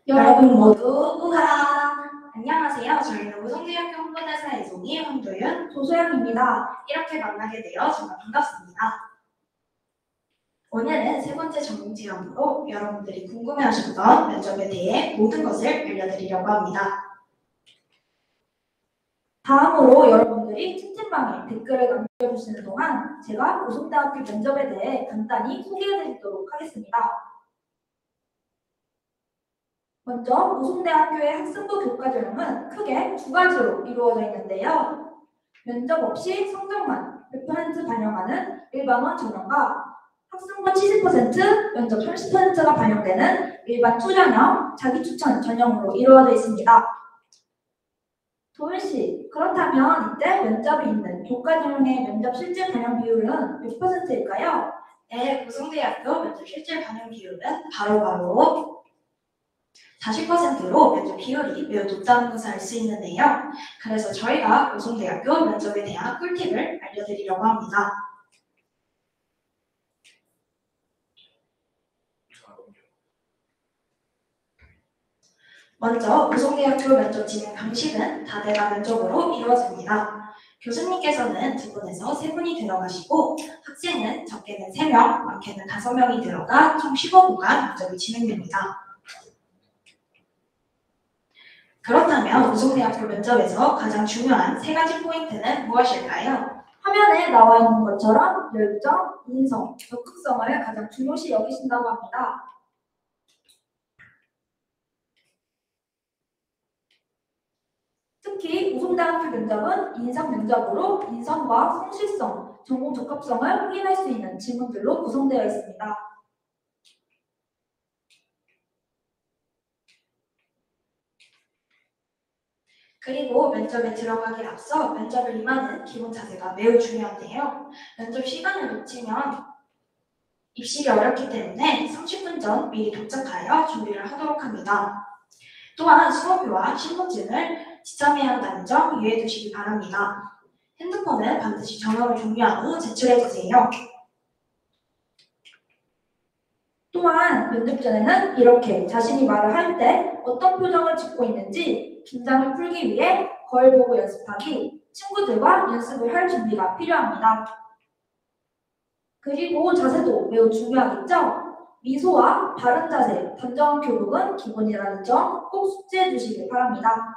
여러분 모두 우하! 안녕하세요. 저희는 우성대학교 홍보대사의 송이 황도윤, 조소영입니다. 이렇게 만나게 되어 정말 반갑습니다. 오늘은 세 번째 전공 체험으로 여러분들이 궁금해하셨던 면접에 대해 모든 것을 알려드리려고 합니다. 다음으로 여러분들이 채팅방에 댓글을 남겨주시는 동안 제가 우성대학교 면접에 대해 간단히 소개해드리도록 하겠습니다. 먼저 우성대학교의 학생부 교과 전형은 크게 두 가지로 이루어져 있는데요. 면접 없이 성적만 100% 반영하는 일반원 전형과 학생부 70%, 면접 30%가 반영되는 일반 투전형, 자기추천 전형으로 이루어져 있습니다. 도윤씨, 그렇다면 이때 면접이 있는 교과 전형의 면접 실질 반영 비율은 몇 %일까요? 네, 우성대학교 면접 실질 반영 비율은 바로 40%로 면접 비율이 매우 높다는 것을 알 수 있는데요. 그래서 저희가 우성대학교 면접에 대한 꿀팁을 알려드리려고 합니다. 먼저 우성대학교 면접 진행 방식은 다대가 면접으로 이루어집니다. 교수님께서는 2분에서 3분이 들어가시고 학생은 적게는 3명, 많게는 5명이 들어가 총 15분간 면접이 진행됩니다. 그렇다면 우성대학교 면접에서 가장 중요한 3가지 포인트는 무엇일까요? 화면에 나와 있는 것처럼 열정, 인성, 적극성을 가장 중요시 여기신다고 합니다. 특히 우성대학교 면접은 인상 면접으로 인성과 성실성, 전공 적합성을 확인할 수 있는 질문들로 구성되어 있습니다. 그리고 면접에 들어가기 앞서 면접을 임하는 기본 자세가 매우 중요한데요. 면접 시간을 놓치면 입실이 어렵기 때문에 30분 전 미리 도착하여 준비를 하도록 합니다. 또한 수업료와 신분증을 지참해야 한다는 점 유의해 두시기 바랍니다. 핸드폰은 반드시 전원을 종료한 후 제출해 주세요. 또한 면접 전에는 이렇게 자신이 말을 할 때 어떤 표정을 짓고 있는지 긴장을 풀기 위해 거울 보고 연습하기, 친구들과 연습을 할 준비가 필요합니다. 그리고 자세도 매우 중요하겠죠? 미소와 바른 자세, 단정한 교복은 기본이라는 점 꼭 숙지해 주시길 바랍니다.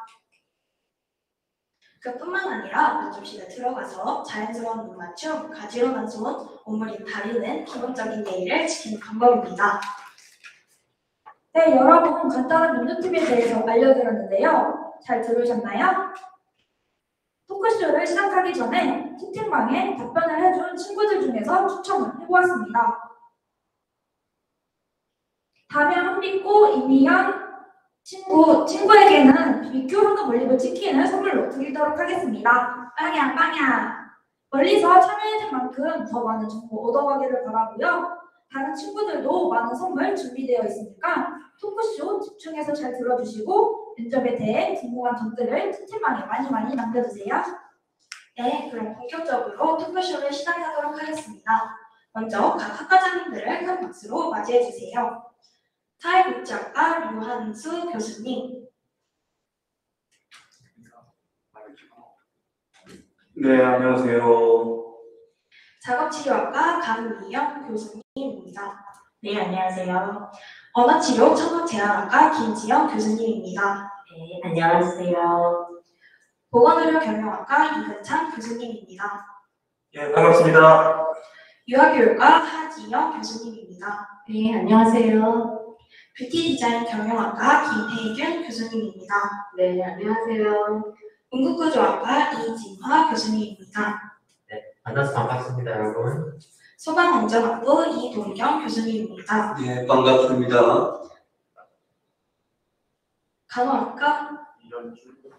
그뿐만 아니라 면접실에 들어가서 자연스러운 눈 맞춤, 가지런한 손, 오므린 다리는 기본적인 예의를 지키는 방법입니다. 네, 여러분 간단한 면접 팁에 대해서 알려드렸는데요. 잘 들으셨나요? 토크쇼를 시작하기 전에 채팅방에 답변을 해준 친구들 중에서 추첨을 해보았습니다. 다명 믿고 이미연 친구에게는 BBQ 황금 올리브 치킨을 선물로 드리도록 하겠습니다. 빵야. 멀리서 참여해준 만큼 더 많은 정보 얻어가기를 바라고요. 다른 친구들도 많은 선물 준비되어 있으니까 토크쇼 집중해서 잘 들어주시고 면접에 대해 궁금한 점들을 채팅방에 많이 남겨주세요. 네, 그럼 본격적으로 토크쇼를 시작하도록 하겠습니다. 먼저 각 학과장님들을 큰 박수로 맞이해주세요. 사회복지학과 류한수 교수님. 네, 안녕하세요. 작업치료학과 강미영 교수님입니다. 네, 안녕하세요. 언어치료 청각제한학과 김지영 교수님입니다. 네, 안녕하세요. 보건의료 경영학과 이근찬 교수님입니다. 예, 반갑습니다. 유아교육과 하지영 교수님입니다. 네, 안녕하세요. 뷰티 디자인 경영학과 김혜균 교수님입니다. 네, 안녕하세요. 응급구조학과 이진화 교수님입니다. 네, 만나서 반갑습니다, 여러분. 소방안전학부 이동경 교수님입니다. 예, 반갑습니다. 간호학과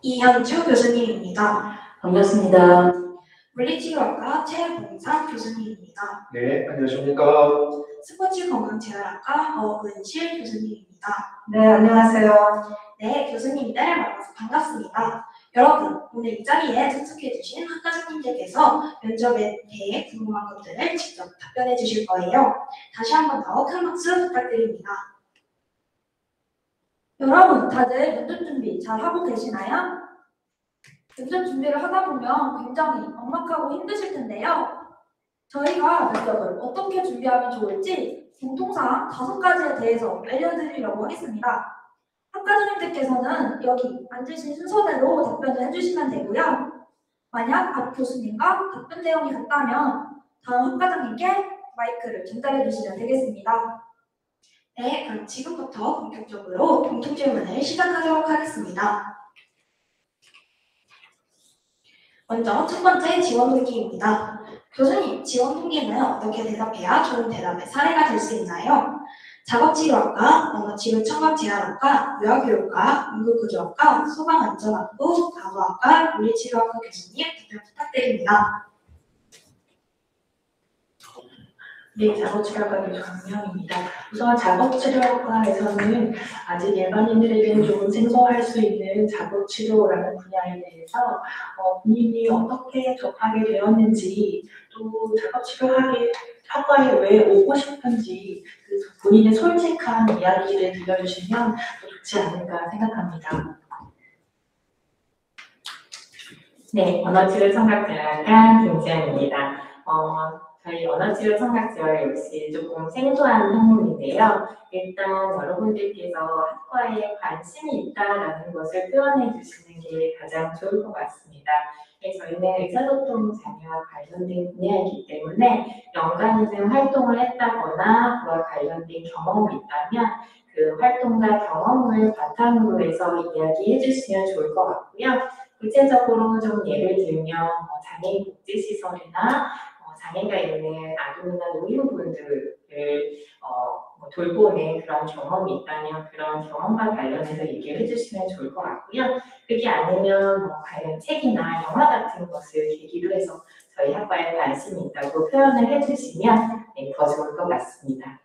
이현주 교수님입니다. 반갑습니다. 물리치료학과 최봉상 교수님입니다. 네, 안녕하십니까. 스포츠건강재활학과 어은실 교수님입니다. 네, 안녕하세요. 네, 교수님들 만나서 반갑습니다. 여러분, 오늘 이 자리에 참석해주신 학과장님들께서 면접에 대해 궁금한 것들을 직접 답변해 주실 거예요. 다시 한 번 더 큰 박수 부탁드립니다. 여러분, 다들 면접 준비 잘 하고 계시나요? 면접 준비를 하다 보면 굉장히 막막하고 힘드실 텐데요. 저희가 면접을 어떻게 준비하면 좋을지 공통사항 5가지에 대해서 알려드리려고 하겠습니다. 학과장님들께서는 여기 앉으신 순서대로 답변을 해주시면 되고요. 만약 앞 교수님과 답변 내용이 같다면 다음 학과장님께 마이크를 전달해 주시면 되겠습니다. 네, 그럼 지금부터 본격적으로 공통 질문을 시작하도록 하겠습니다. 먼저 첫 번째 지원 동기입니다. 교수님, 지원 동기는 어떻게 대답해야 좋은 대답의 사례가 될 수 있나요? 작업치료학과, 언어치료청각재활학과, 유아교육과, 응급구조학과, 소방안전학부, 간호학과, 물리치료학과 교수님 답변 부탁드립니다. 네, 작업치료학과 교수 강명입니다. 우선 작업치료학과에서는 아직 일반인들에게는 조금 생소할 수 있는 작업치료라는 분야에 대해서 본인이 어떻게 접하게 되었는지, 또 작업치료학과에 왜 오고 싶은지 그 본인의 솔직한 이야기를 들려주시면 더 좋지 않을까 생각합니다. 네, 언어치료청각재활과 김지연입니다. 저희 언어치료청각재활 역시 조금 생소한 학문인데요. 일단 여러분들께서 학과에 관심이 있다라는 것을 표현해 주시는 게 가장 좋을 것 같습니다. 저희는 의사소통 장애와 관련된 분야이기 때문에 연관있는 활동을 했다거나 그와 관련된 경험이 있다면 그 활동과 경험을 바탕으로 해서 이야기해 주시면 좋을 것 같고요. 구체적으로 좀 예를 들면 장애인 복지시설이나 장애가 있는 아동이나 노인분들을 돌보는 그런 경험이 있다면 그런 경험과 관련해서 얘기를 해주시면 좋을 것 같고요. 그게 아니면 관련 책이나 영화 같은 것을 계기로 해서 저희 학과에 관심이 있다고 표현을 해주시면 더 좋을 것 같습니다.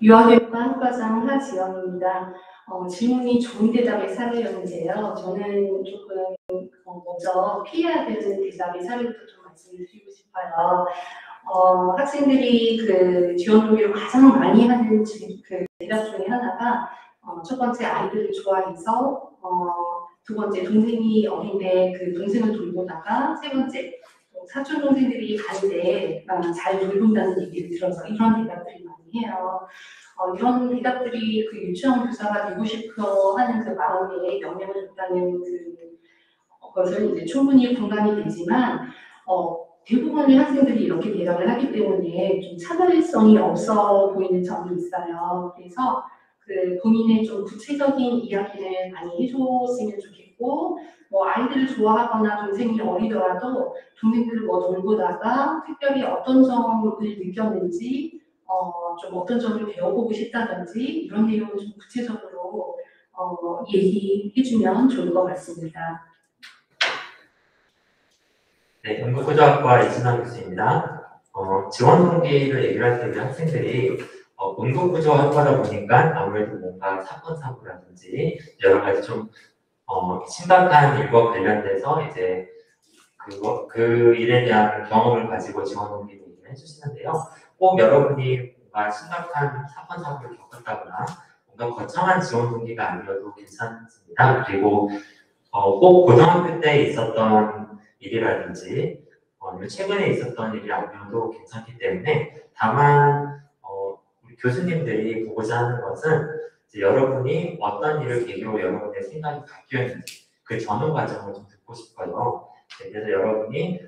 유아교육과 학과장 하지영입니다. 질문이 좋은 대답의 사례였는데요. 저는 조금 먼저 피해야 되는 대답의 사례부터 좀 말씀을 드리고 싶어요. 학생들이 그 지원 동기로 가장 많이 하는 그 대답 중에 하나가 첫 번째 아이들을 좋아해서, 두 번째 동생이 어린데 그 동생을 돌보다가, 세 번째 사촌 동생들이 가는데 잘 돌본다는 얘기를 들어서 이런 대답들이 많이 해요. 이런 대답들이 그 유치원 교사가 되고 싶어 하는 그 마음에 영향을 줬다는 그것을 이제 충분히 공감이 되지만 대부분의 학생들이 이렇게 대답을 하기 때문에 좀 차별성이 없어 보이는 점이 있어요. 그래서 그 본인의 좀 구체적인 이야기를 많이 해줬으면 좋겠고, 아이들을 좋아하거나 동생이 어리더라도 동생들을 돌보다가 특별히 어떤 점을 느꼈는지, 좀 어떤 점을 배워보고 싶다든지 이런 내용을 좀 구체적으로 얘기해주면 좋을 것 같습니다. 네, 응급구조학과 이진환 교수입니다. 지원 동기를 얘기를 할 때 학생들이 응급구조학과다 보니까 아무래도 뭔가 사건 사고라든지 여러 가지 좀 심각한 일과 관련돼서 이제 그 일에 대한 경험을 가지고 지원 동기를 얘기를 해주시는데요. 꼭 여러분이 뭔가 심각한 사건 사고를 겪었다거나 뭔가 거창한 지원 동기가 아니어도 괜찮습니다. 그리고 꼭 고등학교 때 있었던 일이라든지 아니면 최근에 있었던 일이 아니어도 괜찮기 때문에 다만 우리 교수님들이 보고자 하는 것은 이제 여러분이 어떤 일을 계기로 여러분의 생각이 바뀌었는지 그 전후 과정을 좀 듣고 싶어요. 네, 그래서 여러분이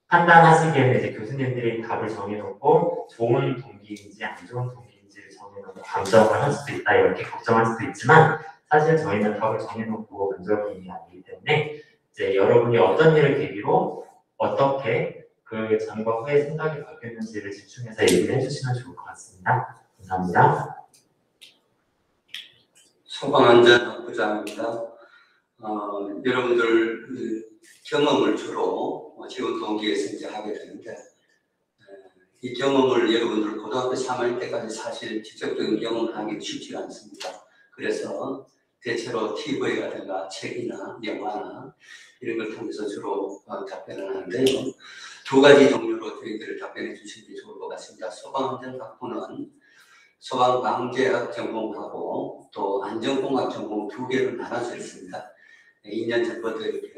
판단하시기에는 이제 교수님들이 답을 정해놓고 좋은 동기인지 안 좋은 동기인지를 정해놓고 감정을 할 수도 있다 이렇게 걱정할 수도 있지만 사실 저희는 답을 정해놓고 만들어본 일이 아니기 때문에 이제 여러분이 어떤 일을 계기로 어떻게 그 전과 후의 생각이 바뀌었는지를 집중해서 얘기를 해주시면 좋을 것 같습니다. 감사합니다. 소방안전부장입니다. 여러분들 경험을 주로 지원 동기에서 이제 하게 되는데 이 경험을 여러분들 고등학교 3학년 때까지 사실 직접적인 경험을 하기 쉽지가 않습니다. 그래서 대체로 TV라든가 책이나 영화나 이런 걸 통해서 주로 답변을 하는데요. 두 가지 종류의 질문으로 저희들을 답변해 주시는 게 좋을 것 같습니다. 소방안전학부는 소방방재학 전공하고 또 안전공학 전공 두 개로 나눠져 있습니다. 2년 전부터 이렇게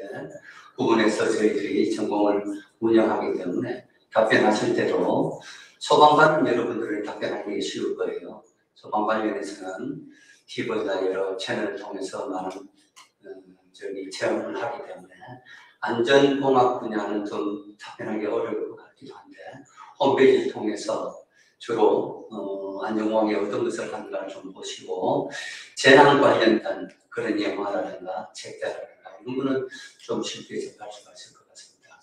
구분해서 저희들이 전공을 운영하기 때문에 답변하실 때도 소방 관련 여러분들을 답변하기 쉬울 거예요. 소방 관련해서는 TV나 여러 채널을 통해서 많은 체험을 하기 때문에 안전공학 분야는 좀 답변하기 어려울 것 같기도 한데 홈페이지를 통해서 주로 안전공학이 어떤 것을 하는가를 좀 보시고 재난 관련된 그런 영화라든가 책자라든가 이런 거는 좀 쉽게 접할 수가 있을 것 같습니다.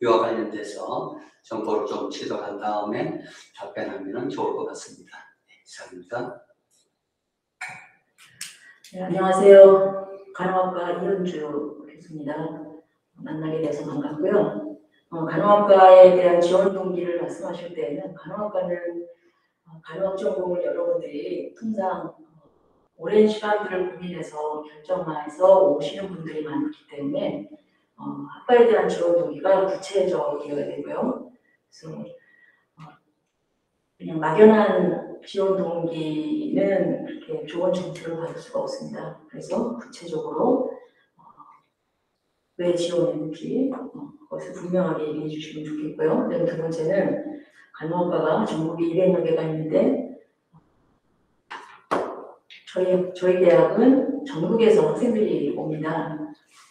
이와 관련돼서 정보를 좀 취득한 다음에 답변하면 좋을 것 같습니다. 네, 이상입니다. 네, 안녕하세요. 간호학과 이현주 교수입니다. 만나게 돼서 반갑고요. 간호학과에 대한 지원 동기를 말씀하실 때는 간호학과는 간호학 전공을 여러분들이 통상 오랜 시간들을 고민해서 결정해서 오시는 분들이 많기 때문에 학과에 대한 지원 동기가 구체적이어야 되고요. 그래서 그냥 막연한 지원 동기는 그렇게 좋은 정책을 받을 수가 없습니다. 그래서 구체적으로 왜 지원했는지 그것을 분명하게 얘기해 주시면 좋겠고요. 그리고 두 번째는 간호학과가 전국에 200여 개가 있는데 저희 대학은 전국에서 학생들이 옵니다.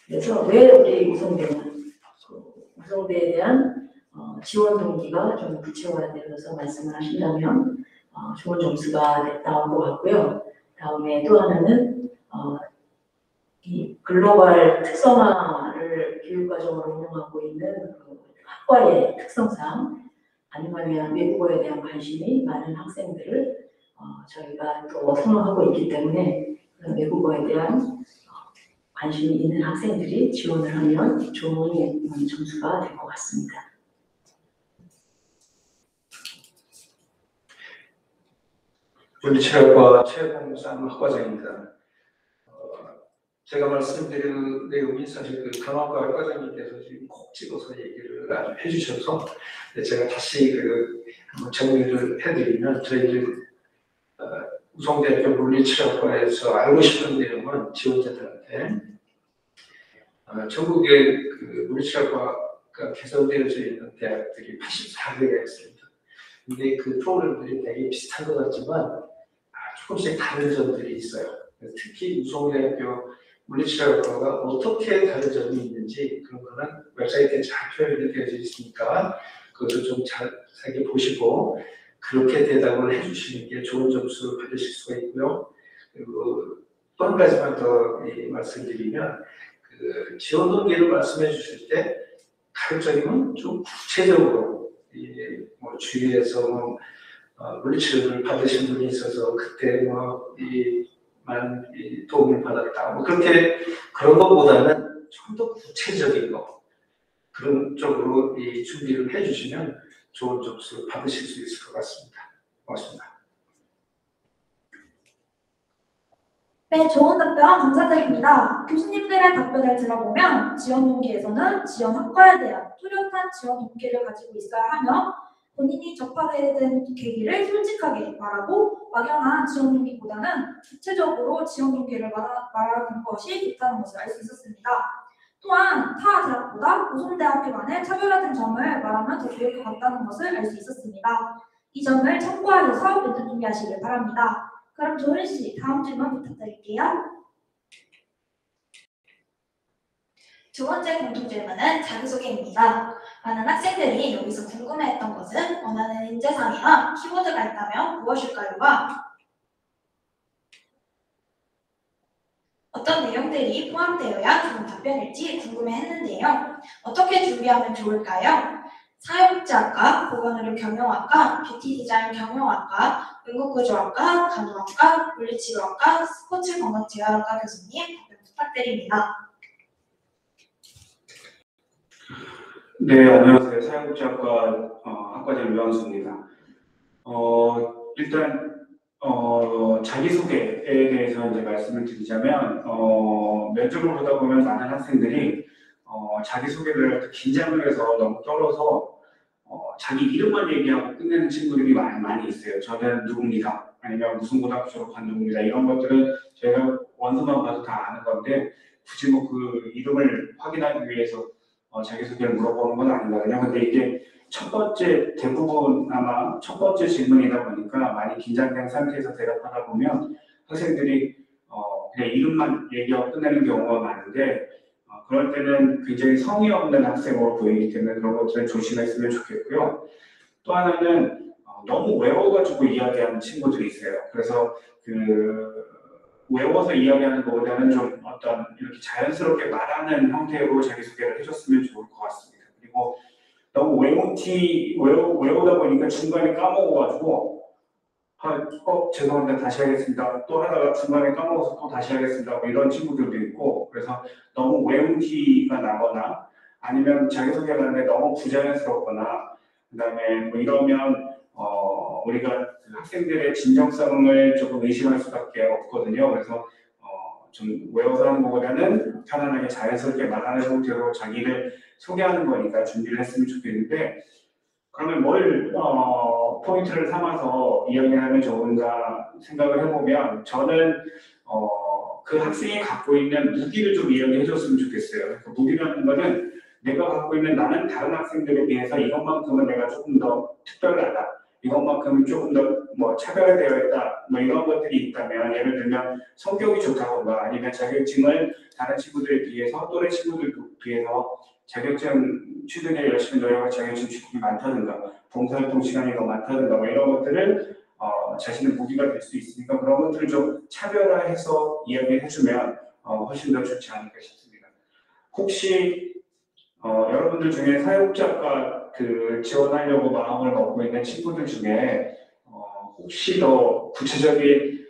그래서 왜 우리 우성대냐? 우성대에 대한 지원 동기가 좀 구체화되어서 말씀을 하신다면 좋은 점수가 나올 것 같고요. 다음에 또 하나는 이 글로벌 특성화를 교육과정으로 운영하고 있는 학과의 특성상 아니면 외국어에 대한 관심이 많은 학생들을 저희가 또 선호하고 있기 때문에 그런 외국어에 대한 관심이 있는 학생들이 지원을 하면 좋은 점수가 될 것 같습니다. 물리치료학과 최봉산 학과장입니다. 제가 말씀드릴 내용이 사실 그 간호학과 학과장님께서 지금 콕 집어서 얘기를 아주 해주셔서 제가 다시 한번 정리를 해드리면 저희들 우성대학교 물리치료학과에서 알고 싶은 내용은 지원자들한테 전국에 그 물리치료학과가 개설되어져 있는 대학들이 84개가 있습니다. 근데 그 프로그램들이 되게 비슷한 것 같지만 조금씩 다른 점들이 있어요. 특히 우성대학교 물리치료학과가 어떻게 다른 점이 있는지 그런 거는 웹사이트에 잘 표현이 되어져 있으니까 그것을 좀 자세하게 보시고 그렇게 대답을 해주시는 게 좋은 점수 받으실 수가 있고요. 그리고 또 한 가지만 더 말씀드리면 그 지원 동기를 말씀해 주실 때 가급적이면 좀 구체적으로 뭐 주위에서 물리치료를 받으신 분이 있어서 그때 많은 도움을 받았다. 그렇게 그런 것보다는 좀 더 구체적인 거 그런 쪽으로 준비를 해주시면 좋은 점수를 받으실 수 있을 것 같습니다. 고맙습니다. 네, 좋은 답변 감사드립니다. 교수님들의 답변을 들어보면 지원 동기에서는 지원 학과에 대한 뚜렷한 지원 동기를 가지고 있어야 하며 본인이 접하게 된 계기를 솔직하게 말하고 막연한 지원 동기보다는 구체적으로 지원 동기를 말하는 것이 좋다는 것을 알 수 있었습니다. 또한 타 대학보다 우성대학교만의 차별화된 점을 말하면 더 좋을 것 같다는 것을 알 수 있었습니다. 이 점을 참고하셔서 면접 준비하시길 바랍니다. 그럼 조은 씨, 다음 질문 부탁드릴게요. 두 번째 공통 질문은 자기소개입니다. 많은 학생들이 여기서 궁금해했던 것은 원하는 인재상이나 키워드가 있다면 무엇일까요?와 어떤 내용들이 포함되어야 좋은 답변일지 궁금해했는데요. 어떻게 준비하면 좋을까요? 사회복지학과, 보건의료 경영학과, 뷰티 디자인 경영학과, 응급구조학과, 간호학과, 물리치료학과, 스포츠건강재활학과 교수님 답변 부탁드립니다. 네, 안녕하세요. 사회복지학과 학과장 유한수입니다. 일단 자기소개에 대해서 이제 말씀을 드리자면 면접을 보다 보면 많은 학생들이 자기소개를 할 때 긴장을 해서 너무 떨어서 자기 이름만 얘기하고 끝내는 친구들이 많이 있어요. 저는 누굽니다. 아니면 무슨 고등학교 졸업한 누굽니다. 이런 것들은 저희가 원서만 봐도 다 아는 건데 굳이 뭐 그 이름을 확인하기 위해서 자기소개를 물어보는 건 아니거든요. 근데 이게 첫 번째 대부분 아마 첫 번째 질문이다 보니까 많이 긴장된 상태에서 대답하다 보면 학생들이 그냥 이름만 얘기하고 끝내는 경우가 많은데 그럴 때는 굉장히 성의 없는 학생으로 보이기 때문에 그런 것들은 조심했으면 좋겠고요. 또 하나는 너무 외워가지고 이야기하는 친구들이 있어요. 그래서 그 외워서 이야기하는 것보다는 좀 어떤 이렇게 자연스럽게 말하는 형태로 자기소개를 해줬으면 좋을 것 같습니다. 그리고 너무 외우다 보니까 중간에 까먹어가지고 죄송합니다. 다시 하겠습니다. 또 하다가 중간에 까먹어서 또 다시 하겠습니다. 뭐 이런 친구들도 있고 그래서 너무 외운 티가 나거나 아니면 자기소개를 하는데 너무 부자연스럽거나 그다음에 뭐 이러면 우리가 그 학생들의 진정성을 조금 의심할 수밖에 없거든요. 그래서 좀 외워서 하는 것보다는 편안하게 자연스럽게 말하는 형태로 자기를 소개하는 거니까 준비를 했으면 좋겠는데 그러면 뭘 포인트를 삼아서 이야기하면 좋은가 생각을 해보면 저는 그 학생이 갖고 있는 무기를 좀 이야기해 줬으면 좋겠어요. 그 무기라는 거는 내가 갖고 있는 나는 다른 학생들에 비해서 이것만큼은 내가 조금 더 특별하다. 이것만큼은 조금 더 뭐 차별화되어 있다. 뭐 이런 것들이 있다면 예를 들면 성격이 좋다던가 아니면 자격증을 다른 친구들에 비해서 또래 친구들에 비해서 자격증 취득에 열심히 노력하고 자격증 취득이 많다든가 봉사활동 시간이 더 많다든가 뭐 이런 것들을 자신의 무기가 될 수 있으니까 그런 것들을 좀 차별화해서 이야기해주면 훨씬 더 좋지 않을까 싶습니다. 혹시 여러분들 중에 사회복지학과 그 지원하려고 마음을 먹고 있는 친구들 중에 혹시 더 구체적인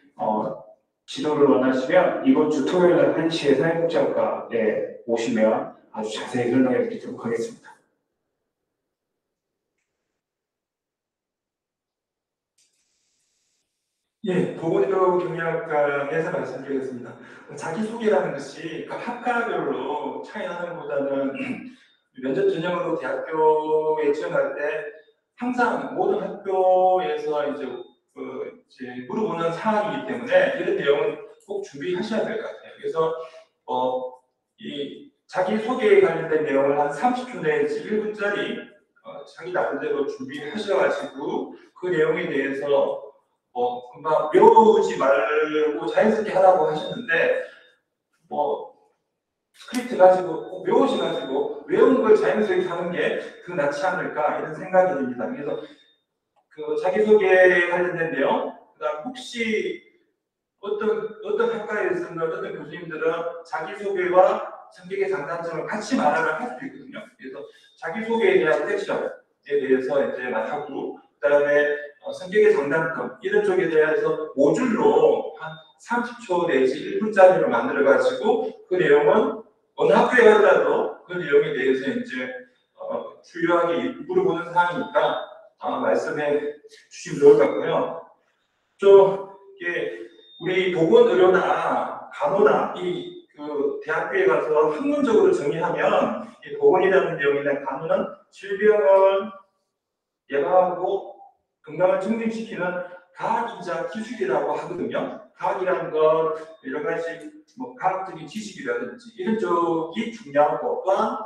지도를 원하시면 이번 주 토요일 1시에 사회복지학과에 오시면 아주 자세히 설명해 드리도록 하겠습니다. 예, 보건의료경영학과에서 말씀드리겠습니다. 자기소개라는 것이 그 학과별로 차이나는 것보다는 면접 전형으로 대학교에 지원할 때 항상 모든 학교에서 이제 물어보는 사항이기 때문에 이런 내용은 꼭 준비하셔야 될 것 같아요. 그래서 이 자기소개에 관련된 내용을 한 30초 내지 1분짜리 자기 나름대로 준비하셔가지고 그 내용에 대해서 금방 외우지 말고 자연스럽게 하라고 하셨는데 스크립트 가지고 외우지 가지고 외운 걸 자연스럽게 하는 게 더 낫지 않을까 이런 생각이 듭니다. 그래서 그 자기소개에 관련된 내용, 그다음 혹시 어떤 학과에서는 어떤 교수님들은 자기소개와 성격의 장단점을 같이 말하는 할 수도 있거든요. 그래서 자기소개에 대한 섹션에 대해서 이제 말하고 그다음에 성격의 장단점 이런 쪽에 대해서 모듈로 한 30초 내지 1분짜리로 만들어가지고 그 내용은 어느 학교에 가더라도 그 내용에 대해서 이제 주요하게 물어보는 사항이니까 말씀해 주시면 좋을 것 같고요. 좀 우리 보건의료나 간호나 그 대학교에 가서 학문적으로 정의하면 이 보건이라는 내용이나 간호는 질병을 예방하고 건강을 증진시키는 과학이자 기술이라고 하거든요. 과학이라는 건 여러 가지 과학적인 지식이라든지 이런 쪽이 중요하고 또한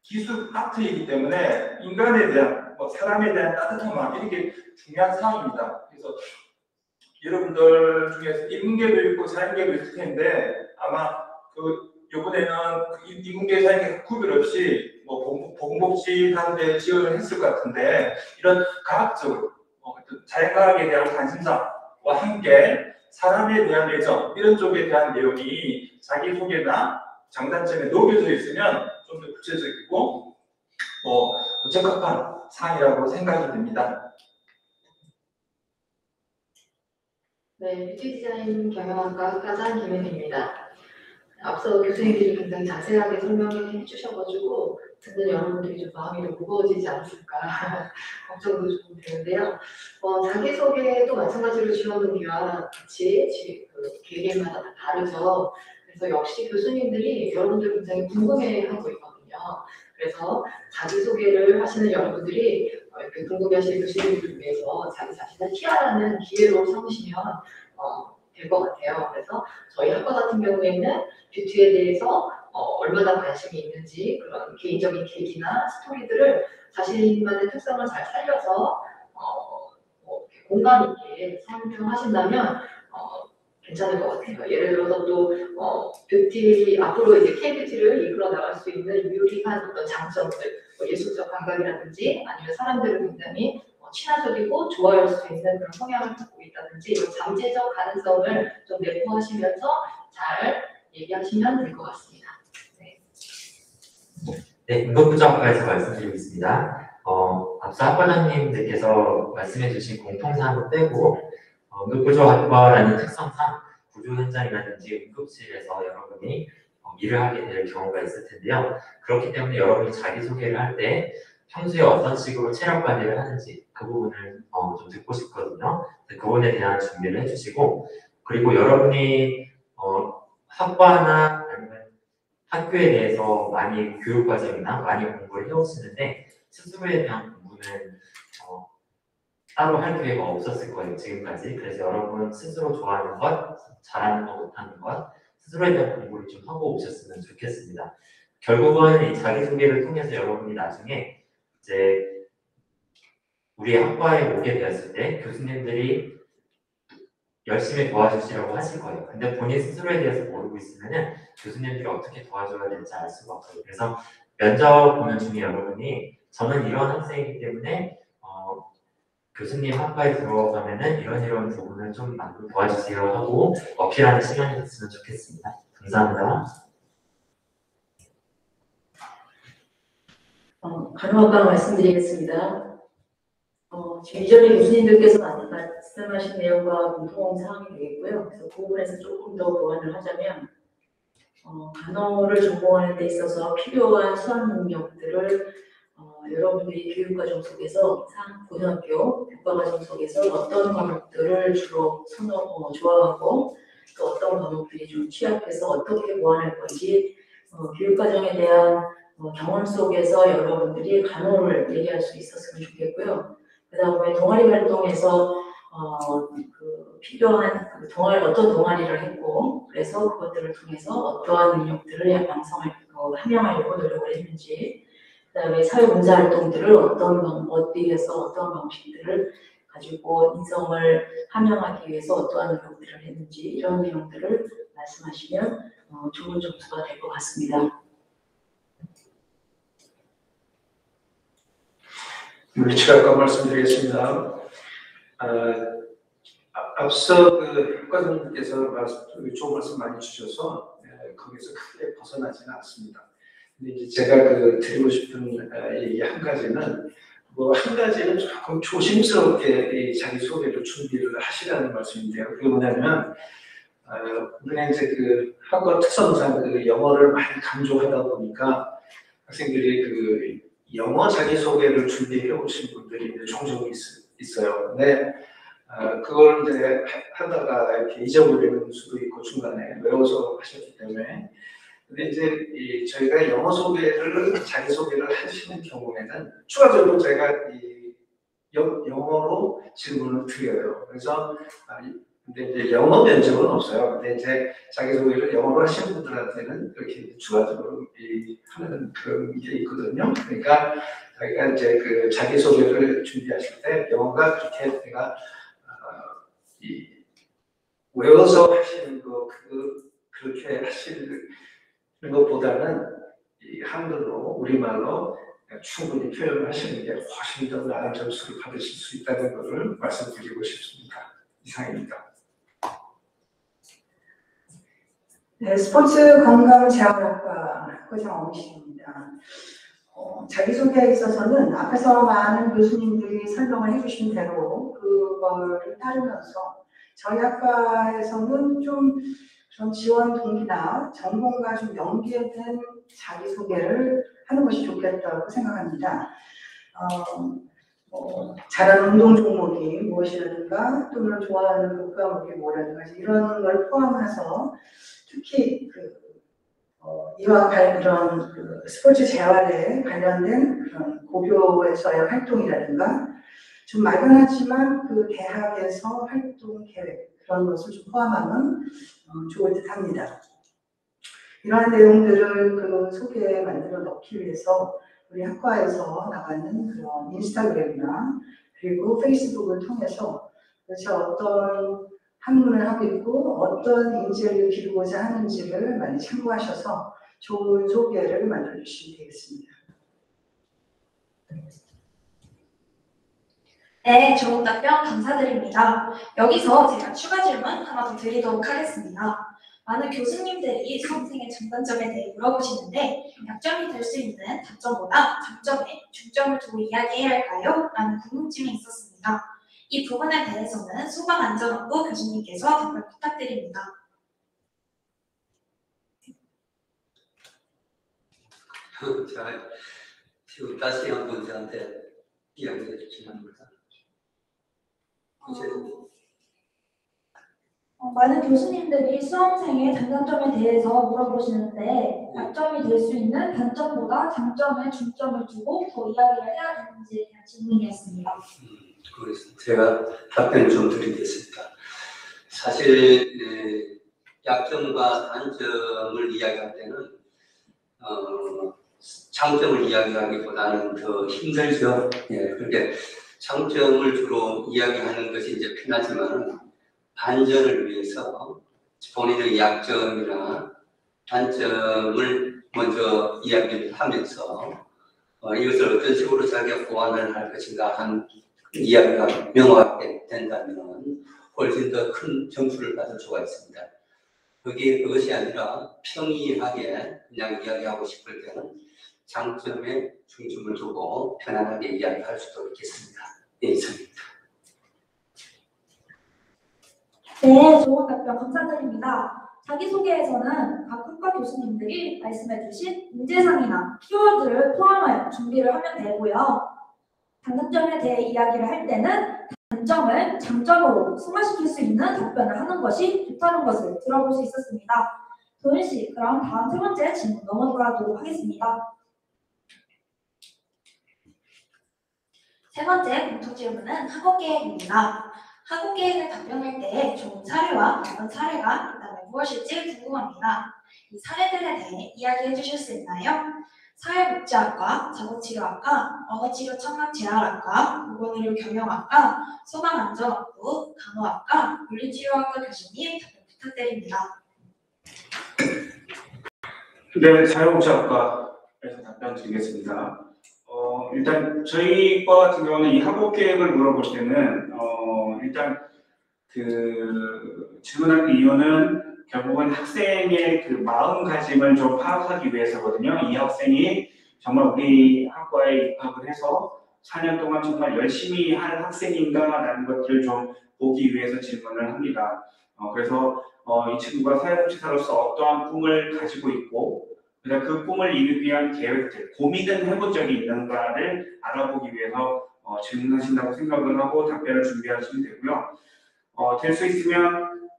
기술 아트이기 때문에 인간에 대한 사람에 대한 따뜻한 마음 이런 게 중요한 사항입니다. 그래서 여러분들 중에서 인문계도 있고 사인계도 있을 텐데 아마 이번에는 인문계 사인계 구별 없이 보건복지 하는 데 지원을 했을 것 같은데 이런 과학적으로 자연과학에 대한 관심사와 함께 사람에 대한 애정 이런 쪽에 대한 내용이 자기소개나 장단점에 녹여져 있으면 좀 더 구체적이고 적합한 사항이라고 생각이 듭니다. 네, 뷰티 디자인 경영학과 학과장 김혜미입니다. 앞서 교수님들이 굉장히 자세하게 설명해 주셔가지고 듣는 여러분들이 좀 마음이 더 무거워지지 않았을까 걱정도 좀 되는데요. 자기소개도 마찬가지로 지원 동기와 같이 개개인마다 다 다르죠. 그래서 역시 교수님들이 여러분들 굉장히 궁금해하고 있거든요. 그래서 자기소개를 하시는 여러분들이 이렇게 궁금해하시는 교수님들을 위해서 자기 자신을 티하라는 기회로 삼으시면 될 것 같아요. 그래서 저희 학과 같은 경우에는 뷰티에 대해서 얼마나 관심이 있는지 그런 개인적인 계기나 스토리들을 자신만의 특성을 잘 살려서 이렇게 공감 있게 설명하신다면 괜찮을 것 같아요. 예를 들어서 또 뷰티 앞으로 이제 K-뷰티를 이끌어 나갈 수 있는 유리한 어떤 장점들, 뭐 예술적 감각이라든지 아니면 사람들을 굉장히 친화적이고 좋아할 수 있는 그런 성향을 갖고 있다든지 이런 잠재적 가능성을 좀 내포하시면서 잘 얘기하시면 될 것 같습니다. 네, 응급구조학과에서 말씀드리겠습니다. 앞서 학과장님들께서 말씀해주신 공통사항을 빼고 응급구조학과라는 특성상 구조 현장이라든지 응급실에서 여러분이 일을 하게 될 경우가 있을 텐데요. 그렇기 때문에 여러분이 자기소개를 할 때 평소에 어떤 식으로 체력 관리를 하는지 그 부분을 좀 듣고 싶거든요. 그 부분에 대한 준비를 해주시고, 그리고 여러분이 학과나 아니면 학교에 대해서 많이 교육과정이나 많이 공부를 해오시는데 스스로에 대한 공부는 따로 할 기회가 없었을 거예요, 지금까지. 그래서 여러분 스스로 좋아하는 것, 잘하는 것, 못하는 것, 스스로에 대한 공부를 좀 하고 오셨으면 좋겠습니다. 결국은 이 자기소개를 통해서 여러분이 나중에 이제 우리 학과에 오게 되었을 때 교수님들이 열심히 도와주시려고 하실 거예요. 근데 본인 스스로에 대해서 모르고 있으면은 교수님들이 어떻게 도와줘야 될지 알 수가 없어요. 그래서 면접 보는 중에 여러분이 저는 이런 학생이기 때문에 교수님 학과에 들어가면은 이런 부분을 좀 많이 도와주세요 하고 어필하는 시간이 됐으면 좋겠습니다. 감사합니다. 간호학과 말씀드리겠습니다. 지금 이전에 교수님들께서 말씀하신 내용과 공통사항이 되겠고요. 그래서 그 부분에서 조금 더 보완을 하자면 간호를 전공하는 데 있어서 필요한 수학 능력들을 여러분들이 교육과정 속에서 고등학교 교과과정 속에서 어떤 과목들을 주로 좋아하고 또 어떤 과목들이 좀 취약해서 어떻게 보완할 건지 교육과정에 대한 경험 속에서 여러분들이 간호를 얘기할 수 있었으면 좋겠고요. 그 다음에 동아리 활동에서 필요한 어떤 동아리를 했고 그래서 그것들을 통해서 어떠한 능력들을 함양하려고 노력을 했는지, 그 다음에 사회봉사활동들을 어디에서 어떤 방식들을 가지고 인성을 함양하기 위해서 어떠한 노력들을 했는지 이런 내용들을 말씀하시면 좋은 점수가 될 것 같습니다. 물리치료학과 말씀드리겠습니다. 앞서 학과장님께서 좋은 말씀 많이 주셔서 거기서 크게 벗어나지는 않습니다. 근데 이제 제가 드리고 싶은 얘기 한 가지는 조금 조심스럽게 자기 소개를 준비를 하시라는 말씀인데요. 그게 뭐냐면 우리는 이제 학과 특성상 영어를 많이 강조하다 보니까 학생들이 영어 자기소개를 준비해 오신 분들이 이제 종종 있어요. 근데 그걸 이제 하다가 이렇게 잊어버리는 수도 있고 중간에 외워서 하셨기 때문에. 근데 이제 저희가 영어 자기소개를 하시는 경우에는 추가적으로 제가 영어로 질문을 드려요. 그래서 근데 이제 영어 면접은 없어요. 근데 이제 자기소개를 영어로 하시는 분들한테는 이렇게 추가적으로 하는 그런 게 있거든요. 그러니까 저희가 이제 자기소개를 준비하실 때 영어가 그렇게 내가 외워서 하시는 거 그렇게 하시는 것보다는 한글로 우리말로 충분히 표현을 하시는 게 훨씬 더 나은 점수를 받으실 수 있다는 것을 말씀드리고 싶습니다. 이상입니다. 네, 스포츠 건강 재활학과 학과장 엄희식입니다. 자기소개에 있어서는 앞에서 많은 교수님들이 설명을 해주신 대로 그거를 따르면서 저희 학과에서는 좀 지원 동기나 전공과 좀 연계된 자기소개를 하는 것이 좋겠다고 생각합니다. 잘하는 운동 종목이 무엇이라든가 또는 좋아하는 과목이 뭐라든가 이런 걸 포함해서 특히 이런 그 스포츠 재활에 관련된 그런 고교에서의 활동이라든가 좀 막연하지만 그 대학에서 활동 계획 그런 것을 좀 포함하면 좋을 듯합니다. 이러한 내용들을 그 소개에 만들어 넣기 위해서 우리 학과에서 나가는 그런 인스타그램이나 그리고 페이스북을 통해서 도대체 어떤 학문을 하고 있고 어떤 인재를 기르고자 하는지를 많이 참고하셔서 좋은 소개를 만들어 주시면 되겠습니다. 네, 좋은 답변 감사드립니다. 여기서 제가 추가 질문 하나 더 드리도록 하겠습니다. 많은 교수님들이 수험생의 장단점에 대해 물어보시는데 약점이 될 수 있는 단점보다 장점에 중점을 두고 이야기해야 할까요? 라는 궁금증이 있었습니다. 이 부분에 대해서는 소방안전학부 교수님께서 답변 부탁드립니다. 자, 지금 다시 한번 저한테 이야기해 주시면 합니다. 많은 교수님들이 수험생의 장단점에 대해서 물어보시는데 약점이 될 수 있는 단점보다 장점에 중점을 두고 더 이야기를 해야 되는지에 대한 질문이었습니다. 그렇습니다. 제가 답변을 좀 드리겠습니다. 사실 약점과 단점을 이야기할 때는 장점을 이야기하기보다는 더 힘들죠. 그렇게 장점을 주로 이야기하는 것이 이제 편하지만 반전을 위해서 본인의 약점이나 단점을 먼저 이야기를 하면서 이것을 어떤 식으로 자기가 보완을 할 것인가 한 이야기가 명확하게 된다면 훨씬 더 큰 점수를 받을 수가 있습니다. 그것이 아니라 평이하게 그냥 이야기하고 싶을 때는 장점에 중점을 두고 편안하게 이야기할 수도 있겠습니다. 네, 이상입니다. 네, 좋은 답변 감사드립니다. 자기소개에서는 각 학과 교수님들이 말씀해주신 문제상이나 키워드를 포함하여 준비를 하면 되고요. 장단점에 대해 이야기를 할 때는 단점을 장점으로 승화시킬 수 있는 답변을 하는 것이 좋다는 것을 들어볼 수 있었습니다. 도윤 씨, 그럼 다음 세 번째 질문 넘어가도록 하겠습니다. 세 번째 공통 질문은 학업계획입니다. 학업계획을 답변할 때 좋은 사례와 나쁜 사례가 있다면 무엇일지 궁금합니다. 이 사례들에 대해 이야기해 주실 수 있나요? 사회복지학과, 자고치료학과, 언어치료청각재활학과, 보건의료 경영학과, 소방안전학부, 간호학과, 물리치료학과 교수님 답변 부탁드립니다. 네, 사회복지학과에서 답변 드리겠습니다. 일단 저희 과 같은 경우는 이 학업 계획을 물어볼 때는 일단 그 질문할 그 이유는 결국은 학생의 그 마음가짐을 좀 파악하기 위해서거든요. 이 학생이 정말 우리 학과에 입학을 해서 4년 동안 정말 열심히 할 학생인가라는 것들을 좀 보기 위해서 질문을 합니다. 그래서 이 친구가 사회복지사로서 어떠한 꿈을 가지고 있고 그 꿈을 이루기 위한 계획들, 고민은 해본 적이 있는가를 알아보기 위해서 질문하신다고 생각을 하고 답변을 준비하시면 되고요. 될 수 있으면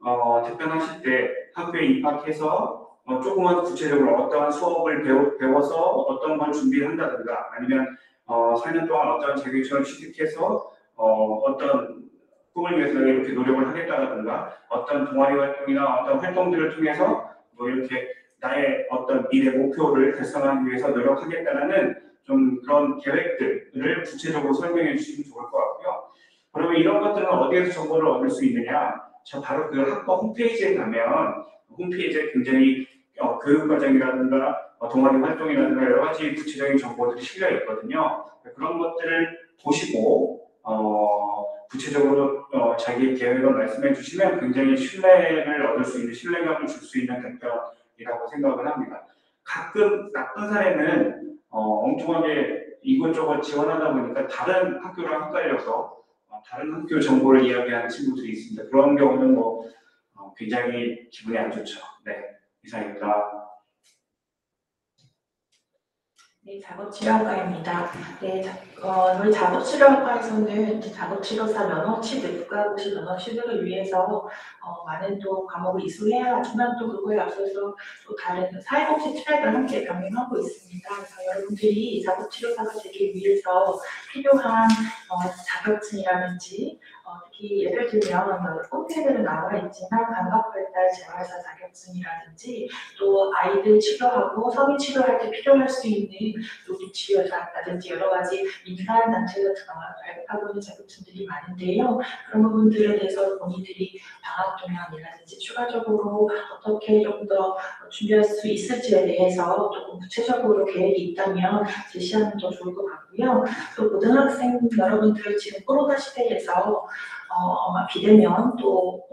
답변하실 때 학교에 입학해서 조금은 구체적으로 어떠한 수업을 배워서 어떤 걸 준비를 한다든가 아니면 4년 동안 어떤 자격증을 취득해서 어떤 꿈을 위해서 이렇게 노력을 하겠다든가 어떤 동아리 활동이나 어떤 활동들을 통해서 뭐 이렇게 나의 어떤 미래 목표를 달성하기 위해서 노력하겠다는 좀 그런 계획들을 구체적으로 설명해 주시면 좋을 것 같고요. 그러면 이런 것들은 어디에서 정보를 얻을 수 있느냐? 저 바로 그 학과 홈페이지에 가면 홈페이지에 굉장히 교육과정이라든가 동아리 활동이라든가 여러 가지 구체적인 정보들이 실려 있거든요. 그런 것들을 보시고 구체적으로 자기 계획을 말씀해 주시면 굉장히 신뢰를 얻을 수 있는 신뢰감을 줄 수 있는 답변이라고 생각을 합니다. 가끔 나쁜 사례는 엉뚱하게 이것저것 지원하다 보니까 다른 학교랑 헷갈려서 다른 학교 정보를 이야기하는 친구들이 있습니다. 그런 경우는 굉장히 기분이 안 좋죠. 네, 이상입니다. 네, 작업치료학과입니다. 네, 저희 작업치료학과에서는 작업치료사 면허취득, 국가고시 면허취득을 위해서 많은 또 과목을 이수해야 하지만 또 그거에 앞서서 또 다른 사회복지 트랙을 함께 병행하고 있습니다. 그래서 여러분들이 작업치료사가 되기 위해서 필요한 자격증이라든지 특히 예를 들면 홈페이지에 나와 있지만 감각발달 재활사 자격증이라든지 또 아이들 치료하고 성인 치료할 때 필요할 수 있는 노인치료사라든지 여러 가지 민간 단체에서 발급하고 있는 자격증들이 많은데요. 그런 부분들에 대해서 본인들이 방학 동안이라든지 추가적으로 어떻게 좀 더 준비할 수 있을지에 대해서 조금 구체적으로 계획이 있다면 제시하면 더 좋을 것 같고요. 또 고등학생 여러분들 지금 코로나 시대에서 아마 비대면으로도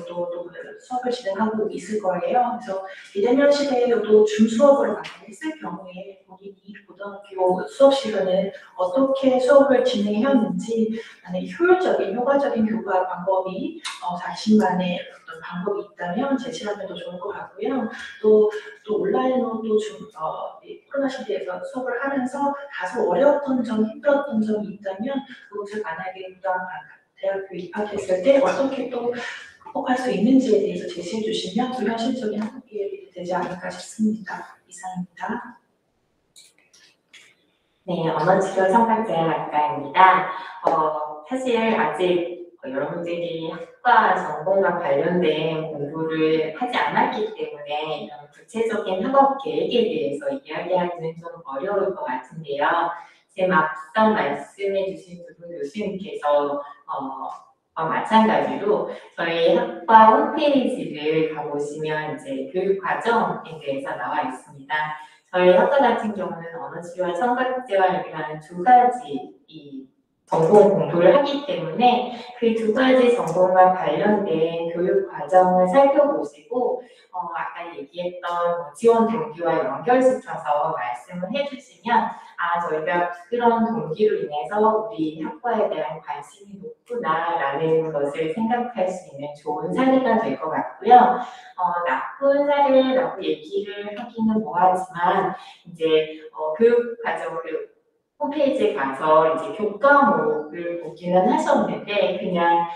또 수업을 진행하고 있을 거예요. 그래서 비대면 시대에도 줌 수업을 했을 경우에 본인이 고등학교 수업 시간에 어떻게 수업을 진행했는지 효율적인, 효과적인 교과 방법이 자신만의 어떤 방법이 있다면 제시하면 더 좋을 것 같고요. 또 온라인으로 또 코로나 시대에서 수업을 하면서 다소 어려웠던 점, 힘들었던 점이 있다면 그것을 만약에 대학교 입학했을 때 어떻게 또 극복할 수 있는지에 대해서 제시해 주시면 또 현실적인 학업이 되지 않을까 싶습니다. 이상입니다. 네, 언어치료성각재활학과입니다. 사실 아직 여러분들이 학과 전공과 관련된 공부를 하지 않았기 때문에 이런 구체적인 학업 계획에 대해서 이야기하기는 좀 어려울 것 같은데요. 지금 앞서 말씀해 주신 두 분 교수님께서 마찬가지로 저희 학과 홈페이지를 가보시면 이제 교육 과정에 대해서 나와 있습니다. 저희 학과 같은 경우는 언어치료와 청각재활이라는 두 가지 전공 공부를 하기 때문에 그 두 가지 전공과 관련된 교육 과정을 살펴보시고 아까 얘기했던 지원 동기와 연결시켜서 말씀을 해주시면 저희가 그런 동기로 인해서 우리 학과에 대한 관심이 높구나라는 것을 생각할 수 있는 좋은 사례가 될 것 같고요. 나쁜 사례라고 얘기를 하기는 뭐하지만 이제 교육 과정 홈페이지에 가서 이제 교과목을 보기는 하셨는데 그냥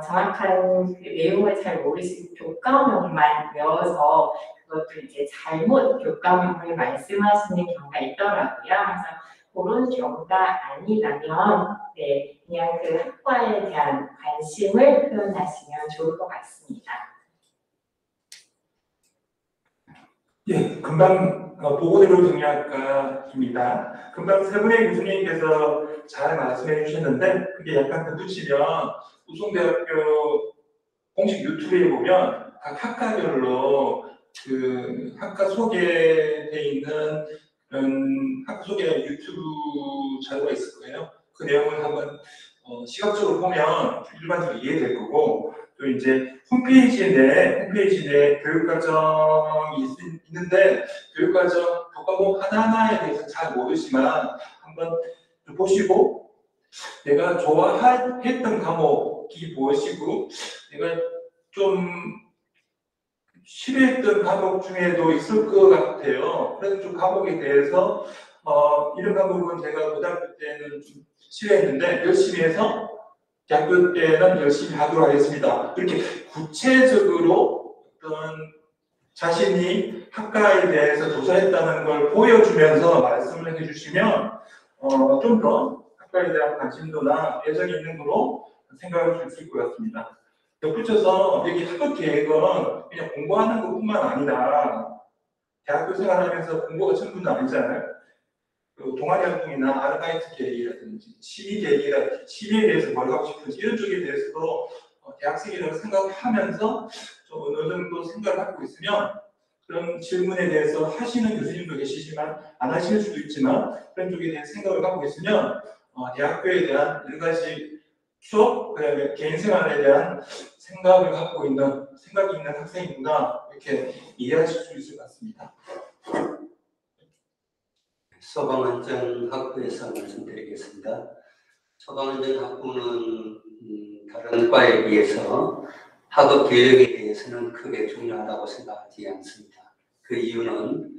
정확한 그 내용을 잘 모르시고 교과목만 외워서 그것도 이제 잘못 교과목을 말씀하시는 경우가 있더라고요. 그래서 그런 경우가 아니라면 그냥 그 학과에 대한 관심을 표현하시면 좋을 것 같습니다. 예, 금방 보건의료 정리학과입니다. 금방 세 분의 교수님께서 잘 말씀해 주셨는데 그게 약간 덧붙이면 우송대학교 공식 유튜브에 보면 각 학과별로 그 학과 소개되어 있는 학과 소개 유튜브 자료가 있을 거예요. 그 내용을 한번 시각적으로 보면 일반적으로 이해될 거고 또 이제 홈페이지 내 교육과정이 있는데 교육과정 교과목 하나하나에 대해서 잘 모르지만 한번 보시고 내가 좋아했던 과목이 무엇이고 내가 좀 싫어했던 과목 중에도 있을 것 같아요. 그래서 좀 과목에 대해서 이런 과목은 제가 고등학교 때는 좀 싫어했는데 열심히 해서 대학교 때는 열심히 하도록 하겠습니다. 이렇게 구체적으로 어떤 자신이 학과에 대해서 조사했다는 걸 보여주면서 말씀을 해주시면 좀 더 학과에 대한 관심도나 애정이 있는 거로 생각할 수 있을 것 같습니다. 덧붙여서 여기 학업 계획은 그냥 공부하는 것뿐만 아니라 대학교 생활하면서 공부가 전부는 아니잖아요. 동아리 활동이나 아르바이트 계획이라든지 취미에 대해서 뭘 하고 싶은지 이런 쪽에 대해서도 대학생이라고 생각하면서 좀 어느 정도 생각을 하고 있으면 그런 질문에 대해서 하시는 교수님도 계시지만 안 하실 수도 있지만 그런 쪽에 대해서 생각을 하고 있으면 대학교에 대한 여러 가지 수업, 그다음에 개인 생활에 대한 생각이 있는 학생이구나 이렇게 이해하실 수 있을 것 같습니다. 소방안전학부에서 말씀드리겠습니다. 소방안전학부는 다른 과에 비해서 학업 계획에 대해서는 크게 중요하다고 생각하지 않습니다. 그 이유는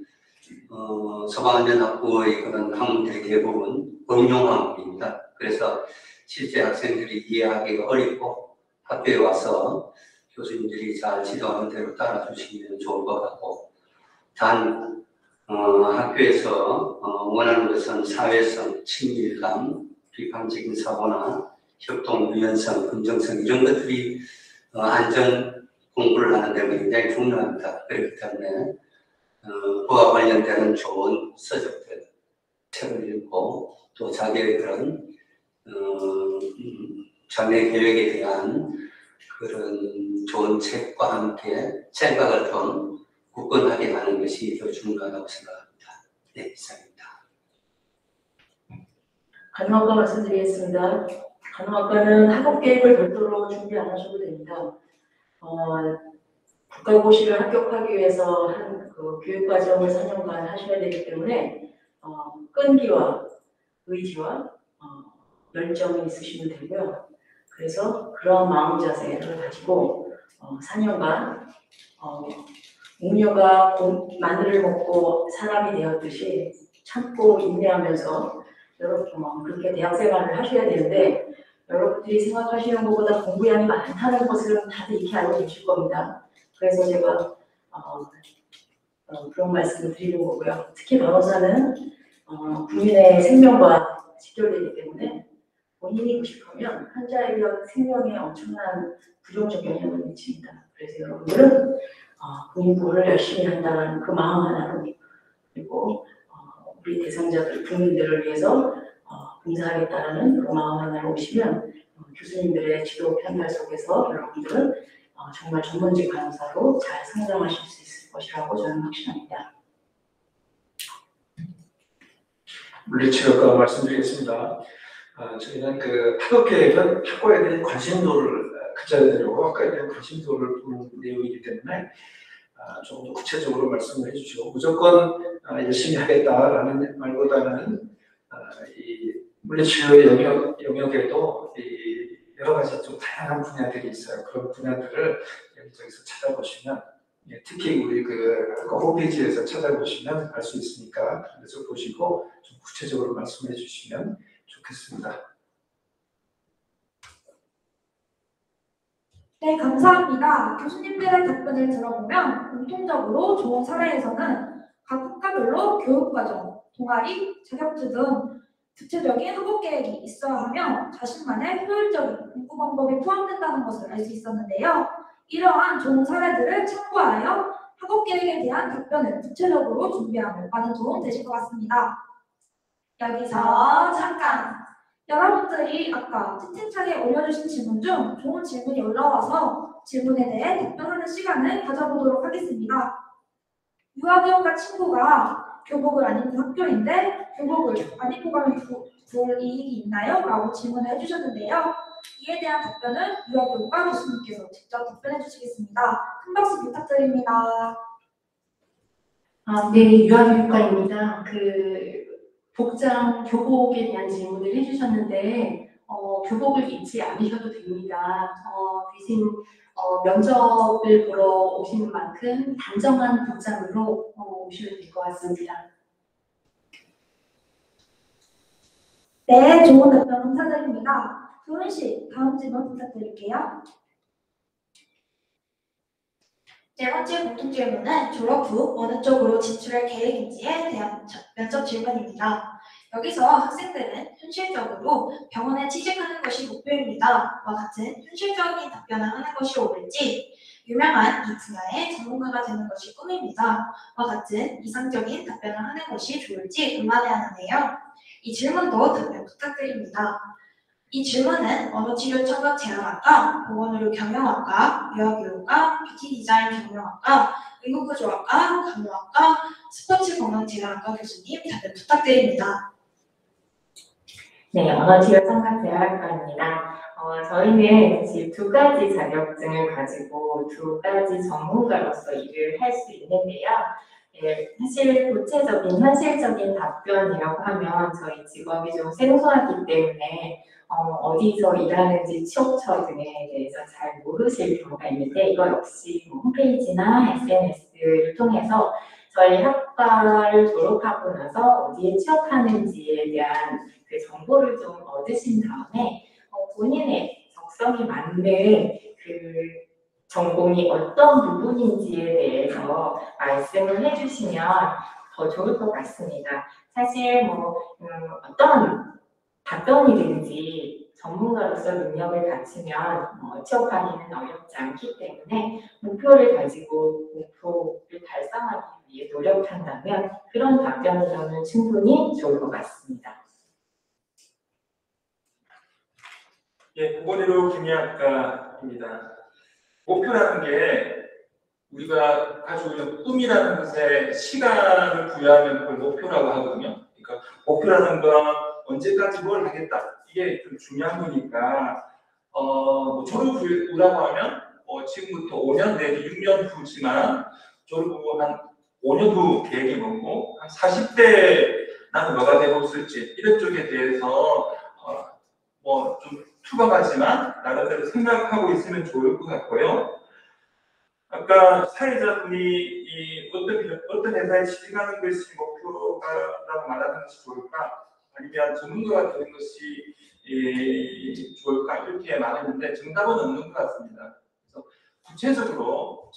소방안전학부의 그런 학문들의 대부분 응용 학문입니다. 그래서 실제 학생들이 이해하기가 어렵고 학교에 와서 교수님들이 잘 지도하는 대로 따라주시면 좋을 것 같고, 단 학교에서 원하는 것은 사회성, 친밀감, 비판적인 사고나 협동, 유연성, 긍정성 이런 것들이 안전 공부를 하는 데 굉장히 중요합니다. 그렇기 때문에 그와 관련되는 좋은 서적들, 책을 읽고 또 자기의 그런 장래 계획에 대한 그런 좋은 책과 함께 생각을 좀 굳건하게 하는 것이 더 중요하다고 생각합니다. 네, 이상입니다. 간호학과 말씀드리겠습니다. 간호학과는 학업 계획을 별도로 준비 안 하셔도 됩니다. 국가고시를 합격하기 위해서 한 그 교육과정을 4년간 하셔야 되기 때문에 끈기와 의지와 열정이 있으시면 되고요. 그래서 그런 마음 자세를 가지고 4년간 웅녀가 마늘을 먹고 사람이 되었듯이 참고 인내하면서 여러분 그렇게 대학 생활을 하셔야 되는데, 여러분들이 생각하시는 것보다 공부량이 많다는 것을 다들 익히 알고 계실 겁니다. 그래서 제가 그런 말씀을 드리는 거고요. 특히 변호사는 국민의 생명과 직결되기 때문에 본인이 구식하면 환자의 생명에 엄청난 부정적 영향을 미칩니다. 그래서 여러분들은 공부를 열심히 한다는 그 마음 하나로, 그리고 우리 대상자들, 국민들을 위해서 봉사하겠다는 그 마음 하나로 오시면 교수님들의 지도 편달 속에서 여러분들은 정말 전문직 간호사로 잘 성장하실 수 있을 것이라고 저는 확신합니다. 물리치료과 말씀드리겠습니다. 저희는 그 학업 계획은 학과에 대한 관심도를 가져야 되려고 학과에 대한 관심도를 보는 내용이기 때문에 좀 더 구체적으로 말씀을 해주시고, 무조건 열심히 하겠다라는 말보다는 이 물리치료의 영역에도 이 여러 가지 좀 다양한 분야들이 있어요. 그런 분야들을 여기저기서 찾아보시면, 특히 우리 그 홈페이지에서 찾아보시면 알 수 있으니까 그래서 보시고 좀 구체적으로 말씀해 주시면 좋겠습니다. 네, 감사합니다. 교수님들의 답변을 들어보면 공통적으로 좋은 사례에서는 각 학과별로 교육과정, 동아리, 자격증 등 구체적인 학업 계획이 있어야 하며 자신만의 효율적인 공부 방법이 포함된다는 것을 알 수 있었는데요. 이러한 좋은 사례들을 참고하여 학업 계획에 대한 답변을 구체적으로 준비하면 많은 도움 되실 것 같습니다. 여기서 잠깐! 여러분들이 아까 채팅창에 올려주신 질문 중 좋은 질문이 올라와서 질문에 대해 답변하는 시간을 가져보도록 하겠습니다. 유아교육과 친구가 교복을 안 입는 학교인데 교복을 안 입고 가면 불이익이 있나요? 라고 질문을 해주셨는데요. 이에 대한 답변은 유아교육과 교수님께서 직접 답변해 주시겠습니다. 큰 박수 부탁드립니다. 네, 유아교육과입니다. 복장, 교복에 대한 질문을 해주셨는데 교복을 입지 않으셔도 됩니다. 대신 면접을 보러 오시는 만큼 단정한 복장으로 오시면 될 것 같습니다. 네, 좋은 답변 감사드립니다. 조은 씨, 다음 질문 부탁드릴게요. 네 번째 공통 질문은 졸업 후 어느 쪽으로 진출할 계획인지에 대한 면접 질문입니다. 여기서 학생들은 현실적으로 병원에 취직하는 것이 목표입니다. 와 같은 현실적인 답변을 하는 것이 옳을지, 유명한 이 분야의 전문가가 되는 것이 꿈입니다. 와 같은 이상적인 답변을 하는 것이 좋을지 의논해야 하는데요. 이 질문도 답변 부탁드립니다. 이 질문은 언어치료청각제한학과, 보건의료 경영학과, 유아교육과, 뷰티 디자인 경영학과, 응급구조학과, 간호학과, 스포츠건강제한학과 교수님 답변 부탁드립니다. 네, 언어치료청각제한학과입니다. 저희는 지금 두 가지 자격증을 가지고 두 가지 전문가로서 일을 할 수 있는데요. 네, 사실 구체적인 현실적인 답변이라고 하면 저희 직업이 좀 생소하기 때문에 어디서 일하는지 취업처 등에 대해서 잘 모르실 경우가 있는데, 이거 역시 홈페이지나 SNS를 통해서 저희 학과를 졸업하고 나서 어디에 취업하는지에 대한 그 정보를 좀 얻으신 다음에 본인의 적성에 맞는 그 전공이 어떤 부분인지에 대해서 말씀을 해주시면 더 좋을 것 같습니다. 사실 어떤 답변이든지 전문가로서 능력을 갖추면 취업하기는 어렵지 않기 때문에 목표를 가지고 목표를 달성하기 위해 노력한다면 그런 답변으로는 충분히 좋을 것 같습니다. 예, 보건의료 김의학과입니다. 목표라는 게 우리가 가지고 있는 꿈이라는 것에 시간을 부여하면 그걸 목표라고 하거든요. 그러니까 목표라는 건 언제까지 뭘 하겠다. 이게 좀 중요한 거니까 졸업 후라고 하면 지금부터 5년 내지 6년 후지만 졸업 후 한 5년 후 계획이 뭐고 한 40대 나는 뭐가 되고 있을지 이런 쪽에 대해서 좀 투박하지만 나름대로 생각하고 있으면 좋을 것 같고요. 아까 사회자분이 어떤 회사에 취직하는 것이 목표라고 말하는 것이 좋을까? 아니면 전문가가 되는 것이 좋을까? 이렇게 말했는데 정답은 없는 것 같습니다. 그래서 구체적으로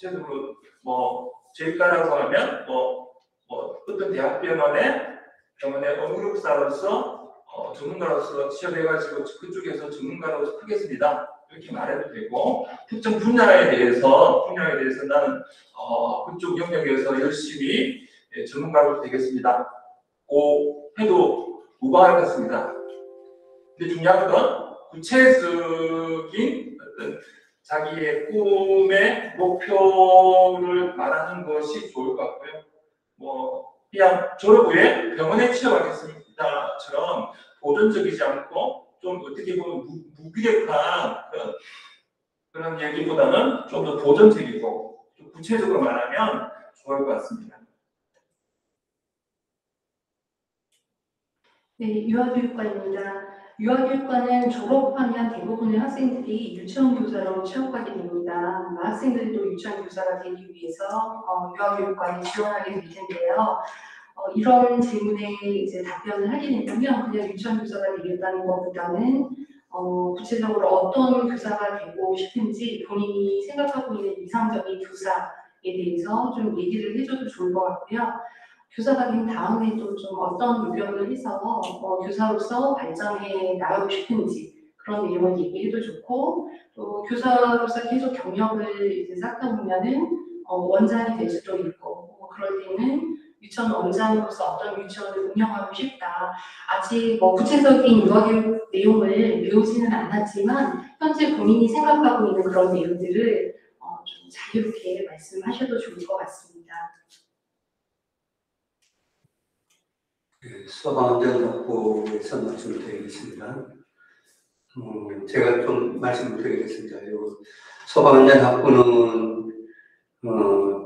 제일과라고 하면 어떤 대학병원의 응급사로서 전문가로서 취업해가지고 그쪽에서 전문가로 하겠습니다. 이렇게 말해도 되고 특정 분야에 대해서 나는 그쪽 영역에서 열심히 전문가로 되겠습니다. 해도 무방할 것 같습니다. 근데 중요한 건 구체적인 어떤 자기의 꿈의 목표를 말하는 것이 좋을 것 같고요. 그냥 졸업 후에 병원에 취업하겠습니다처럼 도전적이지 않고 좀 어떻게 보면 무기력한 그런 얘기보다는 좀 더 도전적이고 좀 구체적으로 말하면 좋을 것 같습니다. 네, 유아교육과입니다. 유아교육과는 졸업하면 대부분의 학생들이 유치원 교사로 취업하게 됩니다. 학생들도 유치원 교사가 되기 위해서 유아교육과에 지원하게 될 텐데요. 이런 질문에 이제 답변을 하게 된다면 그냥 유치원 교사가 되겠다는 것보다는 구체적으로 어떤 교사가 되고 싶은지 본인이 생각하고 있는 이상적인 교사에 대해서 좀 얘기를 해줘도 좋을 것 같고요. 교사가 된 다음에도 좀 어떤 노력을 해서 교사로서 발전해 나가고 싶은지 그런 내용을 얘기해도 좋고, 또 교사로서 계속 경력을 이제 쌓다 보면은 원장이 될 수도 있고, 그럴 때는 유치원 원장으로서 어떤 유치원을 운영하고 싶다. 아직 구체적인 유아교육 내용을 배우지는 않았지만 현재 본인이 생각하고 있는 그런 내용들을 좀 자유롭게 말씀하셔도 좋을 것 같습니다. 소방안전학부에서 말씀드리겠습니다. 제가 좀 말씀을 드리겠습니다. 소방안전학부는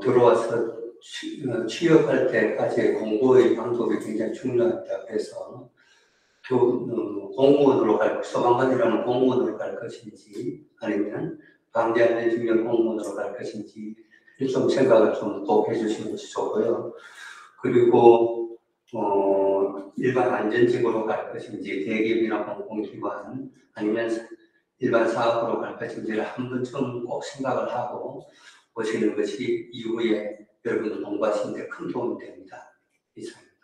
들어와서 취업할 때까지의 공부의 방법이 굉장히 중요하다. 그래서 공무원으로 소방관이라는 공무원으로 갈 것인지 아니면 방재안전증명 공무원으로 갈 것인지 좀 생각을 좀 꼭 해주시는 것이 좋고요. 그리고 일반 안전직으로 갈 것인지 대기업이나 공공기관 아니면 일반 사업으로 갈 것인지를 한 번쯤 꼭 생각을 하고 보시는 것이 이후에 여러분들 공부하시는 데 큰 도움이 됩니다. 이상입니다.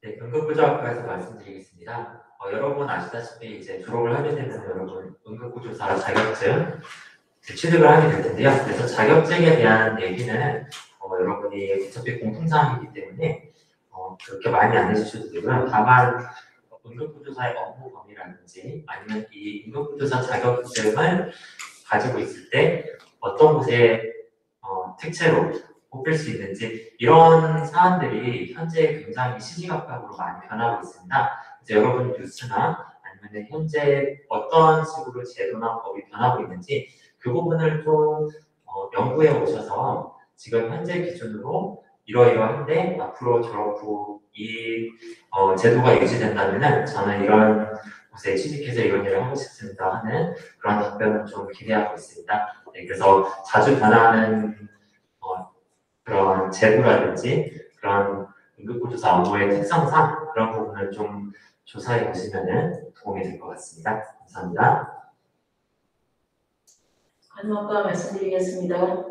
네, 응급구조학과에서 말씀드리겠습니다. 여러분 아시다시피 이제 졸업을 하게 되면 여러분 응급구조사 자격증 취득을 하게 될 텐데요. 그래서 자격증에 대한 얘기는 여러분이 어차피 공통사항이기 때문에 그렇게 많이 안 해주셔도 되고요. 다만 응급구조사의 업무 범위라든지 아니면 이 응급구조사 자격증을 가지고 있을 때 어떤 곳에 특채로 뽑힐 수 있는지 이런 사안들이 현재 굉장히 시시각각으로 많이 변하고 있습니다. 이제 여러분 뉴스나 아니면 현재 어떤 식으로 제도나 법이 변하고 있는지 그 부분을 좀 연구해 오셔서 지금 현재 기준으로 이러이러한데 앞으로 졸업 후 이 제도가 유지된다면은 저는 이런 곳에 취직해서 이런 일을 하고 싶습니다 하는 그런 답변을 좀 기대하고 있습니다. 네, 그래서 자주 변하는 그런 제도라든지 그런 응급구조사 업무의 특성상 그런 부분을 좀 조사해 보시면 도움이 될 것 같습니다. 감사합니다. 간호학과 말씀드리겠습니다.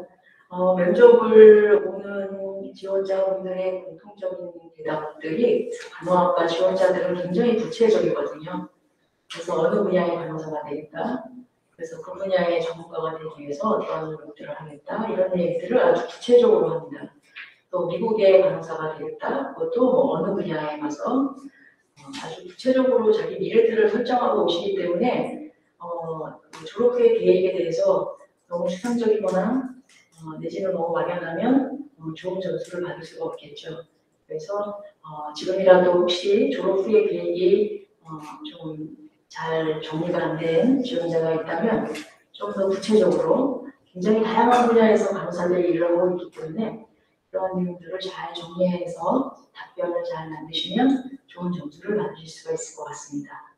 면접을 오는 지원자분들의 공통적인 대답들이 간호학과 지원자들은 굉장히 구체적이거든요. 그래서 어느 분야의 간호사가 되겠다. 그래서 그 분야의 전문가가 되기 위해서 어떠한 노력들을 하겠다. 이런 얘기들을 아주 구체적으로 합니다. 또 미국의 간호사가 되겠다. 그것도 뭐 어느 분야에 가서 아주 구체적으로 자기 미래들을 설정하고 오시기 때문에 그 졸업 후의 계획에 대해서 너무 추상적이거나 내지는 너무 막연하면 좋은 점수를 받을 수가 없겠죠. 그래서 지금이라도 혹시 졸업 후의 계획이 좀 잘 정리가 안 된 지원자가 있다면 좀 더 구체적으로 굉장히 다양한 분야에서 간호사들이 일을 하고 있기 때문에 그런 내용들을 잘 정리해서 답변을 잘 만드시면 좋은 점수를 받으실 수가 있을 것 같습니다.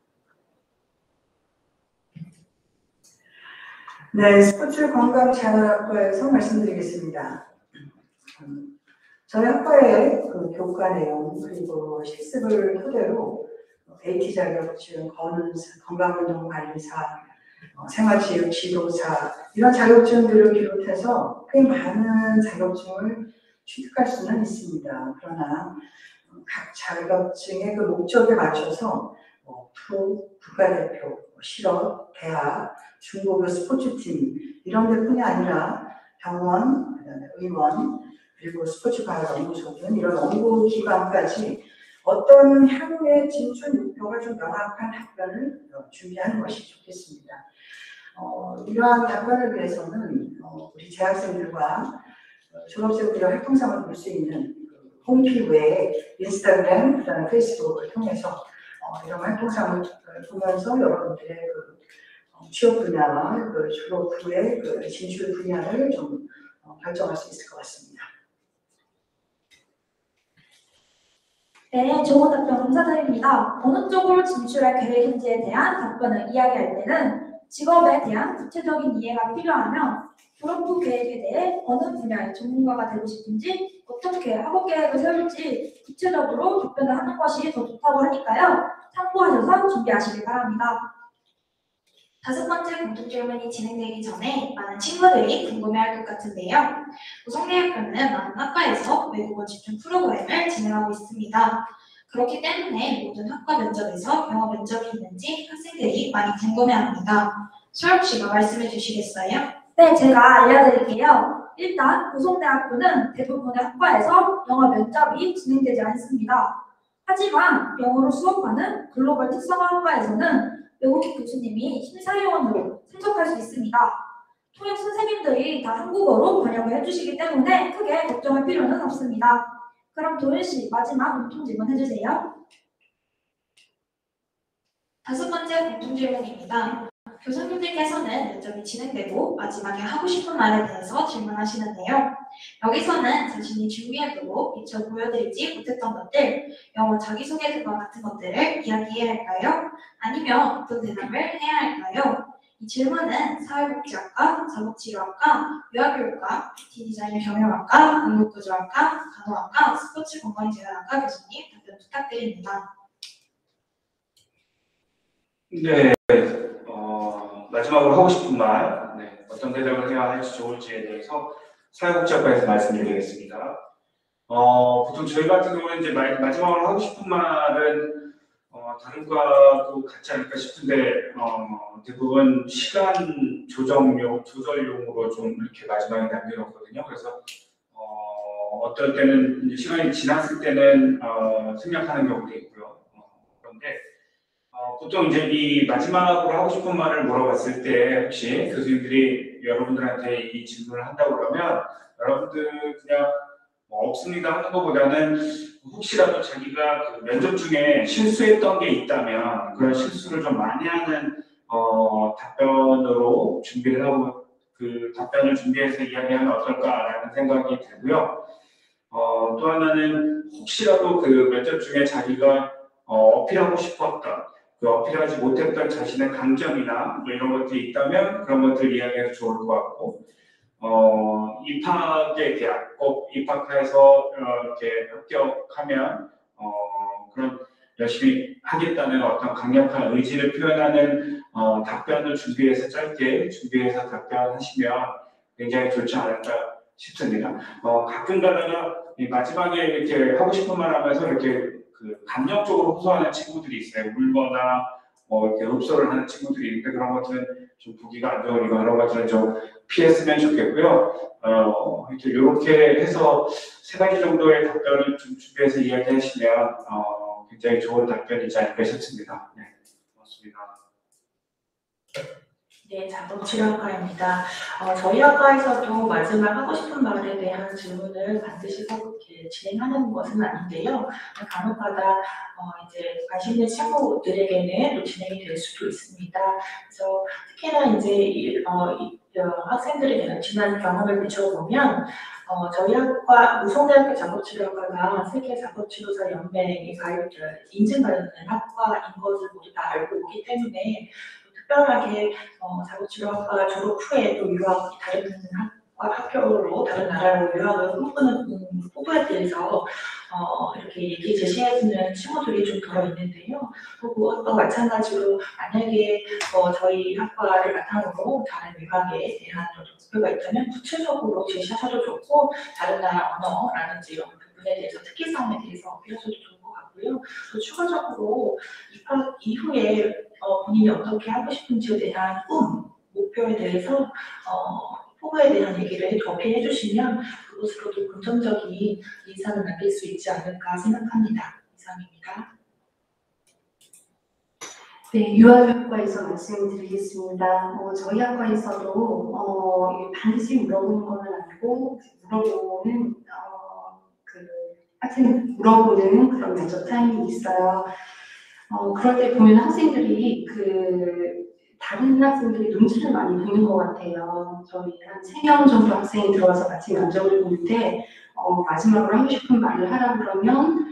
네, 스포츠 건강 자원학과에서 말씀드리겠습니다. 저희 학과의 그 교과 내용 그리고 실습을 토대로 AT 자격증, 건강운동관리사, 생활체육 지도사 이런 자격증들을 비롯해서 꽤 많은 자격증을 취득할 수는 있습니다. 그러나 각 자격증의 그 목적에 맞춰서 프로, 국가대표, 실업, 대학, 중고교 스포츠팀 이런 데뿐이 아니라 병원, 그다음에 의원, 그리고 스포츠과학연구소 등 이런 연구기관까지 어떤 향후의 진출 목표가 좀 명확한 답변을 준비하는 것이 좋겠습니다. 이러한 답변을 위해서는 우리 재학생들과 졸업생들의 활동상을 볼 수 있는 홈피 외에 인스타그램, 그다음에 페이스북을 통해서 이런 활동상을 보면서 여러분들의 그 취업 분야와 그 졸업 후의 그 진출 분야를 좀 결정할 수 있을 것 같습니다. 네, 좋은 답변 감사드립니다. 어느 쪽으로 진출할 계획인지에 대한 답변을 이야기할 때는 직업에 대한 구체적인 이해가 필요하며 졸업 후 계획에 대해 어느 분야의 전문가가 되고 싶은지 어떻게 학업 계획을 세울지 구체적으로 답변을 하는 것이 더 좋다고 하니까요. 참고하셔서 준비하시길 바랍니다. 5번째 공통 질문이 진행되기 전에 많은 친구들이 궁금해할 것 같은데요. 우성대학교는 많은 학과에서 외국어 집중 프로그램을 진행하고 있습니다. 그렇기 때문에 모든 학과 면접에서 영어 면접이 있는지 학생들이 많이 궁금해합니다. 수영 씨가 말씀해 주시겠어요? 네, 제가 알려드릴게요. 일단 우성대학교는 대부분의 학과에서 영어 면접이 진행되지 않습니다. 하지만 영어로 수업하는 글로벌 특성화학과에서는 외국인 교수님이 심사위원으로 참석할 수 있습니다. 통역 선생님들이 다 한국어로 번역을 해주시기 때문에 크게 걱정할 필요는 없습니다. 그럼 도윤 씨 마지막 공통 질문 해주세요. 5번째 공통 질문입니다. 교수님들께서는 면접이 진행되고 마지막에 하고 싶은 말에 대해서 질문하시는데요. 여기서는 자신이 준비해두고 미처 보여드리지 못했던 것들, 영어 자기소개글과 같은 것들을 이야기해야 할까요? 아니면 어떤 대답을 해야 할까요? 이 질문은 사회복지학과, 사복치료학과, 유아교육과, PT디자인 경영학과, 응급구조학과, 간호학과, 스포츠건강재활학과 교수님 답변 부탁드립니다. 네, 마지막으로 하고 싶은 말, 어떤 대답을 해야 할지 좋을지에 대해서 사회복지학과에서 말씀드리겠습니다. 보통 저희 같은 경우는 이제 마지막으로 하고 싶은 말은 다른 과도 같지 않을까 싶은데 대부분 시간 조절용으로 좀 이렇게 마지막에 남겨놓거든요. 그래서 어떨 때는 이제 시간이 지났을 때는 생략하는 경우도 있고요. 그런데 보통 이제 이 마지막으로 하고 싶은 말을 물어봤을 때 혹시 교수님들이 여러분들한테 이 질문을 한다고 그러면 여러분들 그냥 없습니다 하는 것보다는 혹시라도 자기가 그 면접 중에 실수했던 게 있다면 그런 실수를 좀 많이 하는 답변으로 준비를 하고 그 답변을 준비해서 이야기하면 어떨까라는 생각이 들고요. 또 하나는 혹시라도 그 면접 중에 자기가 어필하고 싶었던 그 어필하지 못했던 자신의 강점이나 뭐 이런 것들이 있다면 그런 것들을 이야기해도 좋을 것 같고 입학에 대한 꼭 입학해서 이렇게 합격하면 그런 열심히 하겠다는 어떤 강력한 의지를 표현하는 답변을 짧게 준비해서 답변하시면 굉장히 좋지 않을까 싶습니다. 가끔 가다가 이 마지막에 이렇게 하고 싶은 말 하면서 이렇게 감정적으로 호소하는 친구들이 있어요. 울거나 이렇게 흡소를 하는 친구들이 있는데 그런 것들은 좀 보기가 안 좋으니까 그런 것들은 좀 피했으면 좋겠고요. 이렇게 해서 3가지 정도의 답변을 좀 준비해서 이야기하시면 굉장히 좋은 답변이지 않을까 싶습니다. 네, 고맙습니다. 네, 작업치료학과입니다. 저희 학과에서도 마지막 하고 싶은 말에 대한 질문을 반드시 이렇게 진행하는 것은 아닌데요. 간혹가다 이제 관심 있는 친구들에게는 또 진행이 될 수도 있습니다. 그래서 특히나 이제 학생들에 대한 지난 경험을 비춰보면 저희 학과 우송대학교 작업치료학과가 세계 작업치료사 연맹에 인증받는 학과인 것을 모두 다 알고 있기 때문에 특별하게 작업치료학과 졸업 후에 또 유학 다른 학교로 다른 나라로 유학을 꿈꾸는 후보에 대해서 이렇게 얘기 제시해주는 친구들이 좀 들어 있는데요. 그리고 또 마찬가지로 만약에 저희 학과를 바탕으로 다른 유학에 대한 목표가 있다면 구체적으로 제시하셔도 좋고 다른 나라 언어라든지 이런 부분에 대해서 특기사항에 대해서 어필하셔도 좋을 것 같고요. 또 추가적으로 입학 이후에 본인이 어떻게 하고 싶은지에 대한 목표에 대해서 후보에 대한 얘기를 어필해 주시면 그것으로도 긍정적인 인상을 남길 수 있지 않을까 생각합니다. 이상입니다. 네, 유아교육과에서 말씀드리겠습니다. 저희 학과에서도 반드시 물어보는 건 아니고 물어보는 학생 물어보는 그런 면접 타임이 있어요. 그럴 때 보면 학생들이 다른 학생들이 눈치를 많이 보는 것 같아요. 저희 한 3명 정도 학생이 들어와서 같이 면접을 보는데 마지막으로 하고 싶은 말을 하라 그러면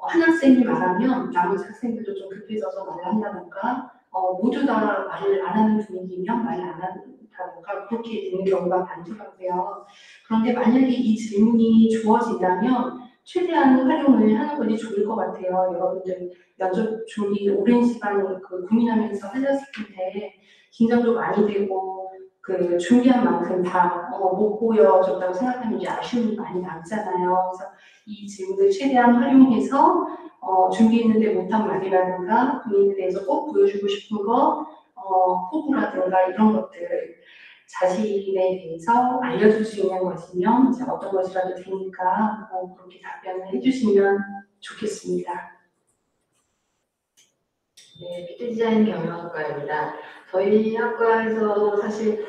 한 학생이 말하면 나머지 학생들도 좀 급해져서 말을 한다던가 모두 다 말을 안 하는 분위기면 말을 안 한다던가 그렇게 되는 경우가 많더라고요. 그런데 만약에 이 질문이 주어진다면 최대한 활용을 하는 것이 좋을 것 같아요. 여러분들 면접 준비 오랜 시간 고민하면서 하셨을 텐데 긴장도 많이 되고 준비한 만큼 다 못 보여줬다고 생각하면 이제 아쉬움이 많이 남잖아요. 그래서 이 질문을 최대한 활용해서 준비했는데 못한 말이라든가 본인에 대해서 꼭 보여주고 싶은 거, 포부라든가 이런 것들 자신에 대해서 알려줄 수 있는 것이면 이제 어떤 것이라도 되니까 그렇게 답변을 해주시면 좋겠습니다. 네, PT 디자인 경영학과입니다. 저희 학과에서 사실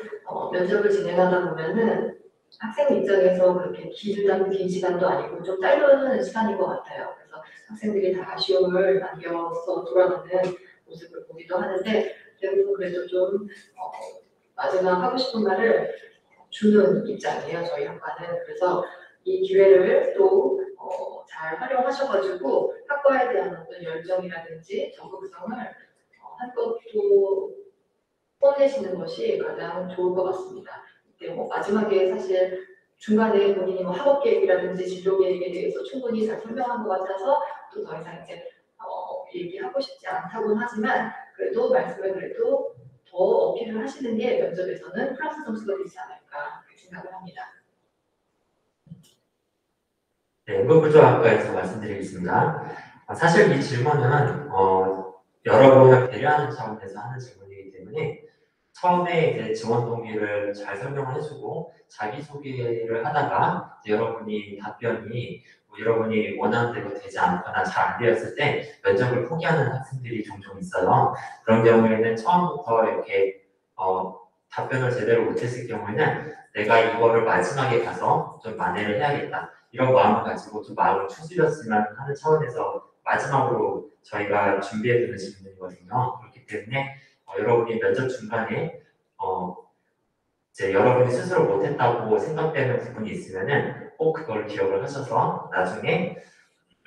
면접을 진행하다 보면은 학생 입장에서 그렇게 긴 시간도 아니고 좀 짧은 시간인 것 같아요. 그래서 학생들이 다 아쉬움을 남겨서 돌아가는 모습을 보기도 하는데 대부분 그래도 좀 마지막 하고 싶은 말을 주는 입장이에요. 저희 학과는. 그래서 이 기회를 또 잘 활용하셔가지고 학과에 대한 어떤 열정이라든지 적극성을 한껏 뽐내시는 것이 가장 좋을 것 같습니다. 이때 마지막에 사실 중간에 본인이 학업 계획이라든지 진로 계획에 대해서 충분히 잘 설명한 것 같아서 또 더 이상 이제 얘기하고 싶지 않다고는 하지만 그래도 말씀을 그래도 더 어필을 하시는 게 면접에서는 플러스 점수가 되지 않을까 생각을 합니다. 네, 응급구조학과에서 말씀드리겠습니다. 사실 이 질문은 여러분을 배려하는 차원에서 하는 질문이기 때문에 처음에 이제 지원 동기를 잘 설명을 해주고 자기소개를 하다가 여러분이 답변이 여러분이 원하는 대로 되지 않거나 잘 안 되었을 때 면접을 포기하는 학생들이 종종 있어요. 그런 경우에는 처음부터 이렇게 답변을 제대로 못했을 경우에는 내가 이거를 마지막에 가서 좀 만회를 해야겠다. 이런 마음을 가지고 좀 마음을 추스렸으면 하는 차원에서 마지막으로 저희가 준비해두는 질문이거든요. 그렇기 때문에 여러분이 면접 중간에 이제 여러분이 스스로 못했다고 생각되는 부분이 있으면은 꼭 그걸 기억을 하셔서 나중에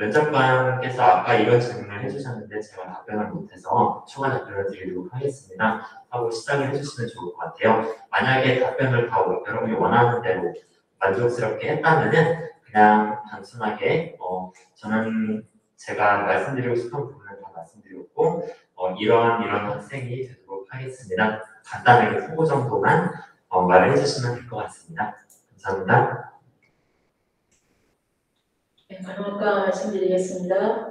면접관께서 아까 이런 질문을 해주셨는데 제가 답변을 못해서 추가 답변을 드리도록 하겠습니다. 하고 시작을 해주시면 좋을 것 같아요. 만약에 답변을 다 여러분이 원하는 대로 만족스럽게 했다면은 그냥 단순하게 저는 제가 말씀드리고 싶은 부분을 다 말씀드렸고 이런 학생이 되도록 하겠습니다. 간단하게 후보 정도만 말을 해주시면 될 것 같습니다. 감사합니다. 네, 간호학과 말씀드리겠습니다.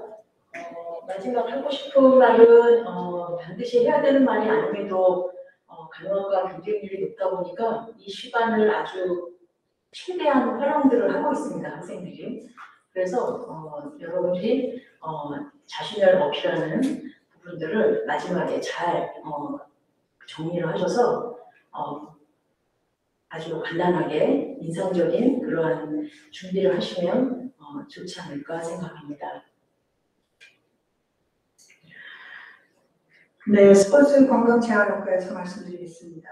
마지막 하고 싶은 말은 반드시 해야 되는 말이 아님에도 간호학과 경쟁률이 높다 보니까 이 시간을 아주 최대한 활용들을 하고 있습니다, 학생들이. 그래서 여러분들이 자신을 어필하는 부분들을 마지막에 잘 정리를 하셔서 아주 간단하게 인상적인 그러한 준비를 하시면 좋지 않을까 생각합니다. 네, 스포츠 건강재활학과에서 말씀드리겠습니다.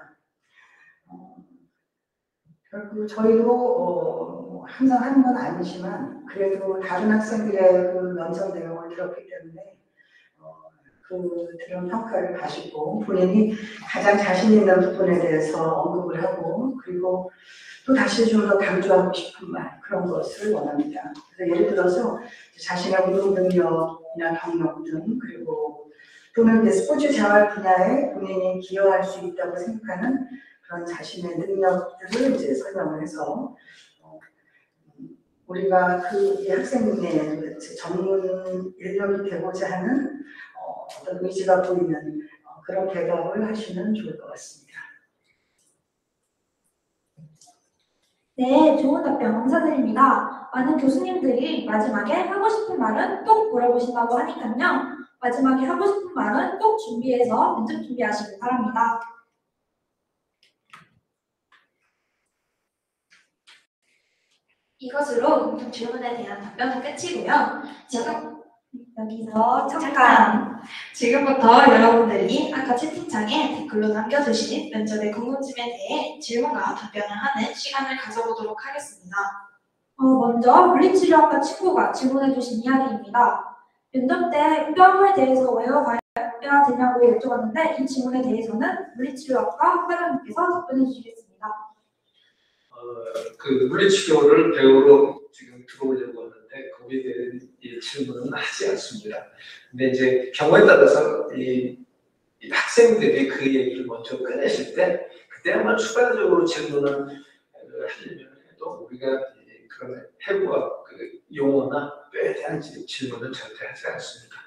결국 저희도 항상 하는 건 아니지만 그래도 다른 학생들의 그 면접 내용을 들었기 때문에 그런 평가를 가지고 본인이 가장 자신 있는 부분에 대해서 언급을 하고 그리고 또 다시 좀 더 강조하고 싶은 말 그런 것을 원합니다. 그래서 예를 들어서 자신의 운동 능력이나 경력 등 그리고 또는 스포츠 재활 분야에 본인이 기여할 수 있다고 생각하는 그런 자신의 능력들을 이제 설명을 해서 우리가 이 학생의 전문 인력이 되고자 하는 어떤 의지가 보이는 그런 대답을 하시면 좋을 것 같습니다. 네, 좋은 답변 감사드립니다. 많은 교수님들이 마지막에 하고 싶은 말은 꼭 물어보신다고 하니까요. 마지막에 하고 싶은 말은 꼭 준비해서 면접 준비하시길 바랍니다. 이것으로 공통 질문에 대한 답변은 끝이고요. 지금 여기서 잠깐 지금부터 여러분들이 아까 채팅창에 댓글로 남겨주신 면접의 궁금증에 대해 질문과 답변을 하는 시간을 가져보도록 하겠습니다. 먼저 물리치료학과 친구가 질문해주신 이야기입니다. 면접 때 뼈에 대해서 외워가야 되냐고 여쭤봤는데 이 질문에 대해서는 물리치료학과 학과장님께서 답변해 주시겠습니다. 그 물리치료를 배우러 지금 들어오려고 하는데 거기에 대한 질문은 하지 않습니다. 근데 이제 경우에 따라서 이 학생들이 그 얘기를 먼저 꺼내실 때 그때 아마 추가적으로 질문을 하려면 해도 우리가 그런 해부학 그 용어나 뼈에 대한 질문은 절대 하지 않습니다.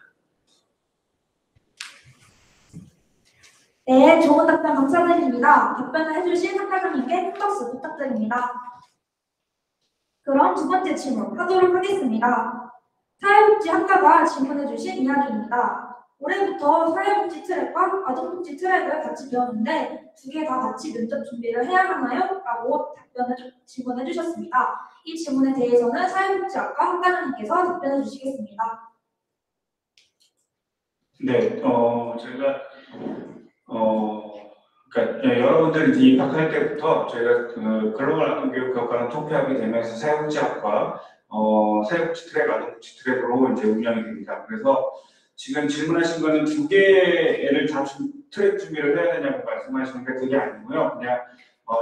네, 좋은 답변 감사드립니다. 답변을 해주신 학과장님께 큰 박수 부탁드립니다. 그럼 두 번째 질문 하도록 하겠습니다. 사회복지학과가 질문해주신 이야기입니다. 올해부터 사회복지 트랙과 아동복지 트랙을 같이 배웠는데 두 개 다 같이 면접 준비를 해야 하나요? 라고 질문해 주셨습니다. 이 질문에 대해서는 사회복지학과 학과장님께서 답변해 주시겠습니다. 네, 제가 그러니까 여러분들이 이제 입학할 때부터 저희가 그 글로벌 아동교육학과는 통폐합이 되면서 사회복지학과, 사회복지 트랙, 아동복지 트랙으로 이제 운영이 됩니다. 그래서 지금 질문하신 거는 두 개를 다 트랙 준비를 해야 되냐고 말씀하시는데 그게 아니고요. 그냥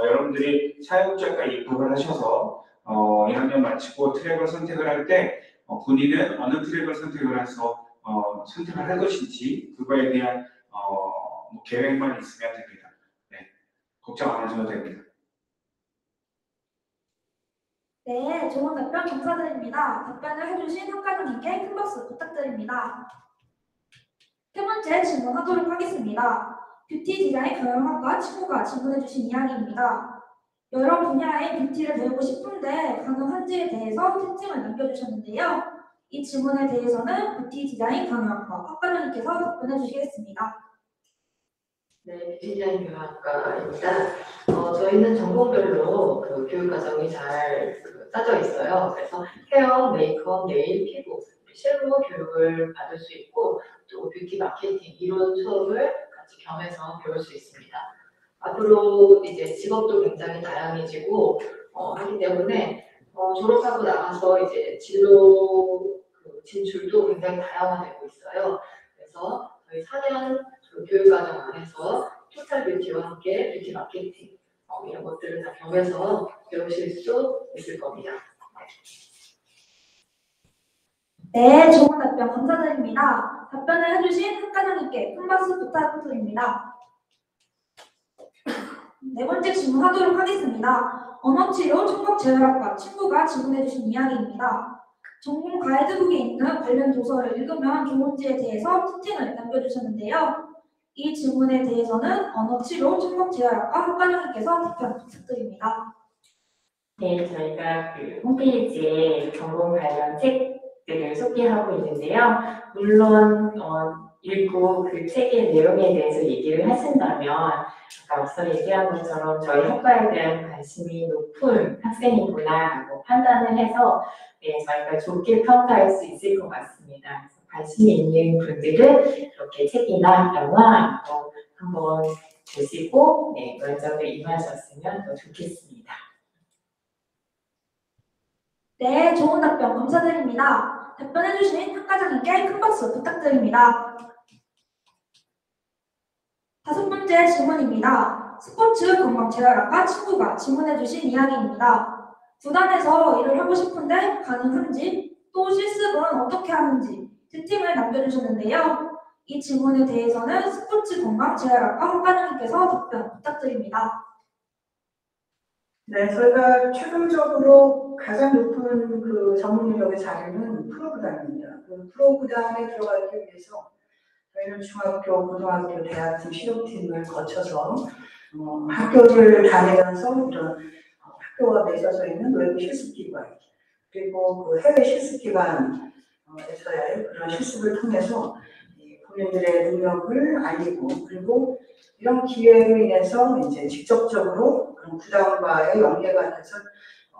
여러분들이 사회복지학과에 입학을 하셔서 1학년 마치고 트랙을 선택을 할 때 본인은 어느 트랙을 선택을 해서 선택을 할 것인지 그거에 대한 뭐 계획만 있으면 됩니다. 네, 걱정 안 하셔도 됩니다. 네, 좋은 답변 감사드립니다. 답변을 해주신 학과장님께 큰 박수 부탁드립니다. 세 번째 질문하도록 하겠습니다. 뷰티 디자인 경영학과 친구가 질문해주신 이야기입니다. 여러 분야의 뷰티를 배우고 싶은데 가능한지에 대해서 채팅을 남겨주셨는데요. 이 질문에 대해서는 뷰티 디자인 경영학과 학과장님께서 답변해 주시겠습니다. 네, 뷰티 디자인 경영학과입니다. 저희는 전공별로 그 교육 과정이 잘 짜져 있어요. 그래서 헤어, 메이크업, 네일, 피부 실무 교육을 받을 수 있고 또 뷰티 마케팅 이론 수업을 같이 겸해서 배울 수 있습니다. 앞으로 이제 직업도 굉장히 다양해지고 하기 때문에 졸업하고 나가서 이제 진로 그 진출도 굉장히 다양화되고 있어요. 그래서 저희 4년 교육과정 안에서 토탈 뷰티와 함께 뷰티 마케팅 이런 것들을 다 겸해서 배우실 수 있을 겁니다. 네, 좋은 답변 감사드립니다. 답변을 해주신 학과장님께 큰 박수 부탁드립니다. 네 번째 질문하도록 하겠습니다. 언어치료 청각재활학과 친구가 질문해주신 이야기입니다. 전공 가이드북에 있는 관련 도서를 읽으면 좋은지에 대해서 채팅을 남겨주셨는데요. 이 질문에 대해서는 언어치료 청각재활학과 학과장님께서 답변 부탁드립니다. 네, 저희가 그 홈페이지에 전공 관련 책들을 소개하고 있는데요. 물론 읽고 그 책의 내용에 대해서 얘기를 하신다면 아까 앞서 얘기한 것처럼 저희 학과에 대한 관심이 높은 학생이구나라고 판단을 해서 네, 저희가 좋게 평가할 수 있을 것 같습니다. 그래서 관심이 있는 분들은 이렇게 책이나 영화 한번 보시고 네, 면접에 임하셨으면 더 좋겠습니다. 네, 좋은 답변 감사드립니다. 답변해주신 학과장님께 큰 박수 부탁드립니다. 다섯 번째 질문입니다. 스포츠 건강재활학과 친구가 질문해주신 이야기입니다. 구단에서 일을 하고 싶은데 가능한지, 또 실습은 어떻게 하는지 채팅을 남겨주셨는데요. 이 질문에 대해서는 스포츠 건강재활학과 학과장님께서 답변 부탁드립니다. 네, 저희가 최종적으로 가장 높은 그 전문 인력의 자리는 프로구단입니다. 그 프로구단에 들어가기 위해서 저희는 중학교, 고등학교, 대학팀, 실업팀을 거쳐서 학교를 다니면서 이런 학교와 맺어져 있는 외부 실습기관 그리고 그 해외 실습기관에서의 그런 실습을 통해서 본인들의 능력을 알리고 그리고 이런 기회로 인해서 이제 직접적으로 그런 구단과의 연계가 돼서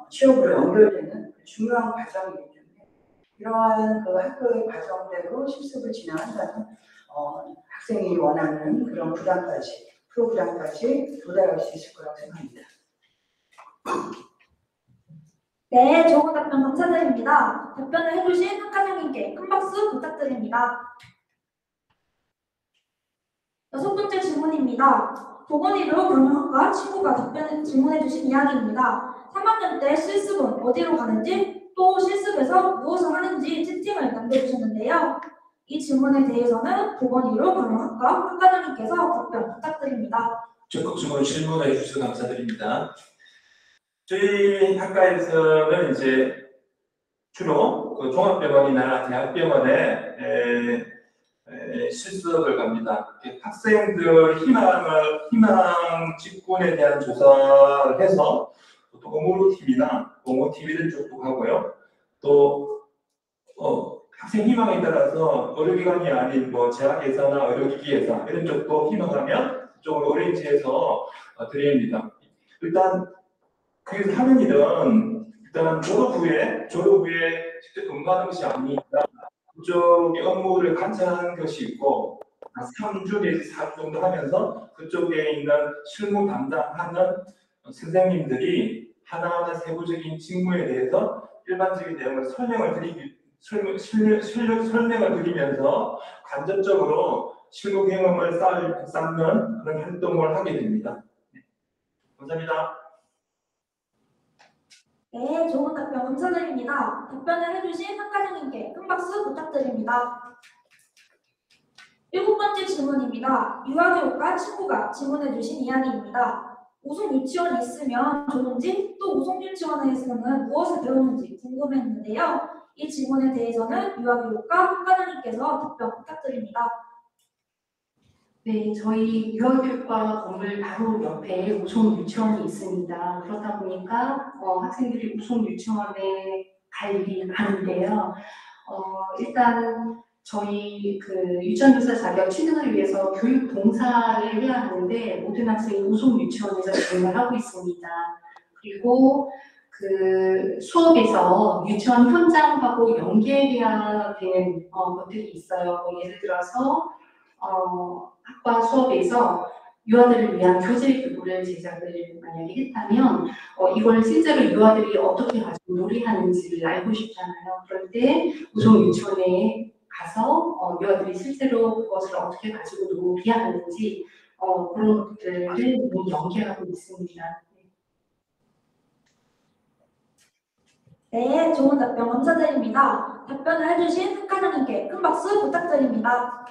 취업으로 연결되는 중요한 과정이기 때문에 이러한 그 학교의 과정대로 실습을 진행한다면 학생이 원하는 그런 구단까지 프로구단까지 도달할 수 있을 거라고 생각합니다. 네, 좋은 답변 감사드립니다. 답변을 해주신 학과장님께 큰 박수 부탁드립니다. 여섯 번째 질문입니다. 보건의료 경영학과 친구가 질문해주신 이야기입니다. 3학년 때 실습은 어디로 가는지 또 실습에서 무엇을 하는지 채팅을 남겨주셨는데요. 이 질문에 대해서는 보건의료 경영학과 학과장님께서 답변 부탁드립니다. 적극적으로 질문해 주셔서 감사드립니다. 저희 학과에서는 이제 주로 그 종합병원이나 대학병원에 실습을 갑니다. 학생들 희망 직군에 대한 조사를 해서 또 의무팀이나 공무팀 이런 쪽도 하고요. 또 학생 희망에 따라서 의료기관이 아닌 뭐 재학예사나 의료기기예사 이런 쪽도 희망하면 그쪽을 오렌지해서 드립니다. 일단 거기서 하는 일은 일단 졸업 후에 직접 근무하는 것이 아니니까 그쪽의 업무를 관찰하는 것이 있고 3주 내지 4주 정도 하면서 그쪽에 있는 실무 담당하는 선생님들이 하나하나 세부적인 직무에 대해서 일반적인 내용을 설명을 드리면서 간접적으로 실무 경험을 쌓는 그런 활동을 하게 됩니다. 네. 감사합니다. 네, 좋은 답변 감사드립니다. 답변을 해주신 학과장님께 큰 박수 부탁드립니다. 일곱 번째 질문입니다. 유아교육과 친구가 질문해주신 이야기입니다. 우송 유치원이 있으면 좋은지 또 우송 유치원에서는 무엇을 배우는지 궁금했는데요. 이 질문에 대해서는 유아교육과 학과장님께서 답변 부탁드립니다. 네, 저희 유아교육과 건물 바로 옆에 우송 유치원이 있습니다. 그렇다 보니까 학생들이 우송 유치원에 갈 일이 많은데요. 일단 저희 그 유치원교사 자격 취득을 위해서 교육 봉사를 해야 하는데 모든 학생이 우송 유치원에서 진행을 하고 있습니다. 그리고 그 수업에서 유치원 현장하고 연계해야 되는 것들이 있어요. 예를 들어서 학과 수업에서 유아들을 위한 교재 교구를 제작을 만약에 했다면 이걸 실제로 유아들이 어떻게 가지고 놀이하는지를 알고 싶잖아요. 그럴 때 우선 유치원에 가서 유아들이 실제로 그것을 어떻게 가지고 놀이하는지 그런 것들을 이미 연계하고 있습니다. 네, 좋은 답변 감사드립니다. 답변을 해주신 학과장님께 큰 박수 부탁드립니다.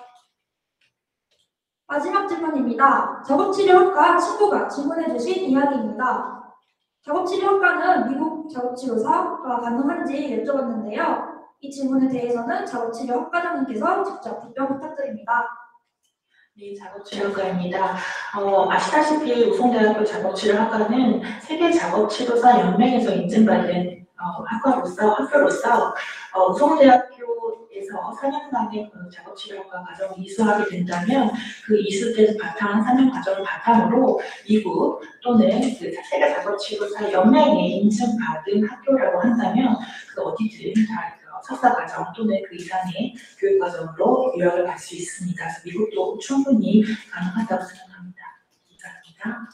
마지막 질문입니다. 작업치료학과 친구가 질문해주신 이야기입니다. 작업치료학과는 미국 작업치료사가 가능한지 여쭤봤는데요. 이 질문에 대해서는 작업치료학과장님께서 직접 답변 부탁드립니다. 네, 작업치료학과입니다. 아시다시피 우송대학교 작업치료학과는 세계 작업치료사 연맹에서 인증받은 학교로서 우송대학교에서 4년 만에 그 작업치료학과 과정을 이수하게 된다면 그 이수된 4년 과정을 바탕으로 미국 또는 그 세계 작업치료사 연맹에 인증받은 학교라고 한다면 그 어디든 다 석사 과정 또는 그 이상의 교육 과정으로 유학을 갈 수 있습니다. 그래서 미국도 충분히 가능하다고 생각합니다. 감사합니다.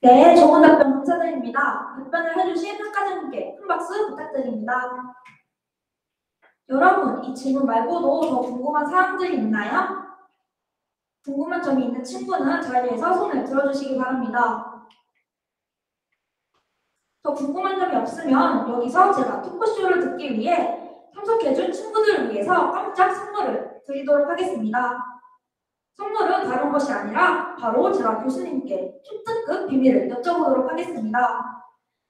네, 좋은 답변 감사드립니다. 답변을 해주신 학과장님께 큰 박수 부탁드립니다. 여러분, 이 질문 말고도 더 궁금한 사항들이 있나요? 궁금한 점이 있는 친구는 자리에서 손을 들어주시기 바랍니다. 더 궁금한 점이 없으면 여기서 제가 토크쇼를 듣기 위해 참석해준 친구들을 위해서 깜짝 선물을 드리도록 하겠습니다. 선물은 다른 것이 아니라 바로 제가 교수님께 초특급 비밀을 여쭤보도록 하겠습니다.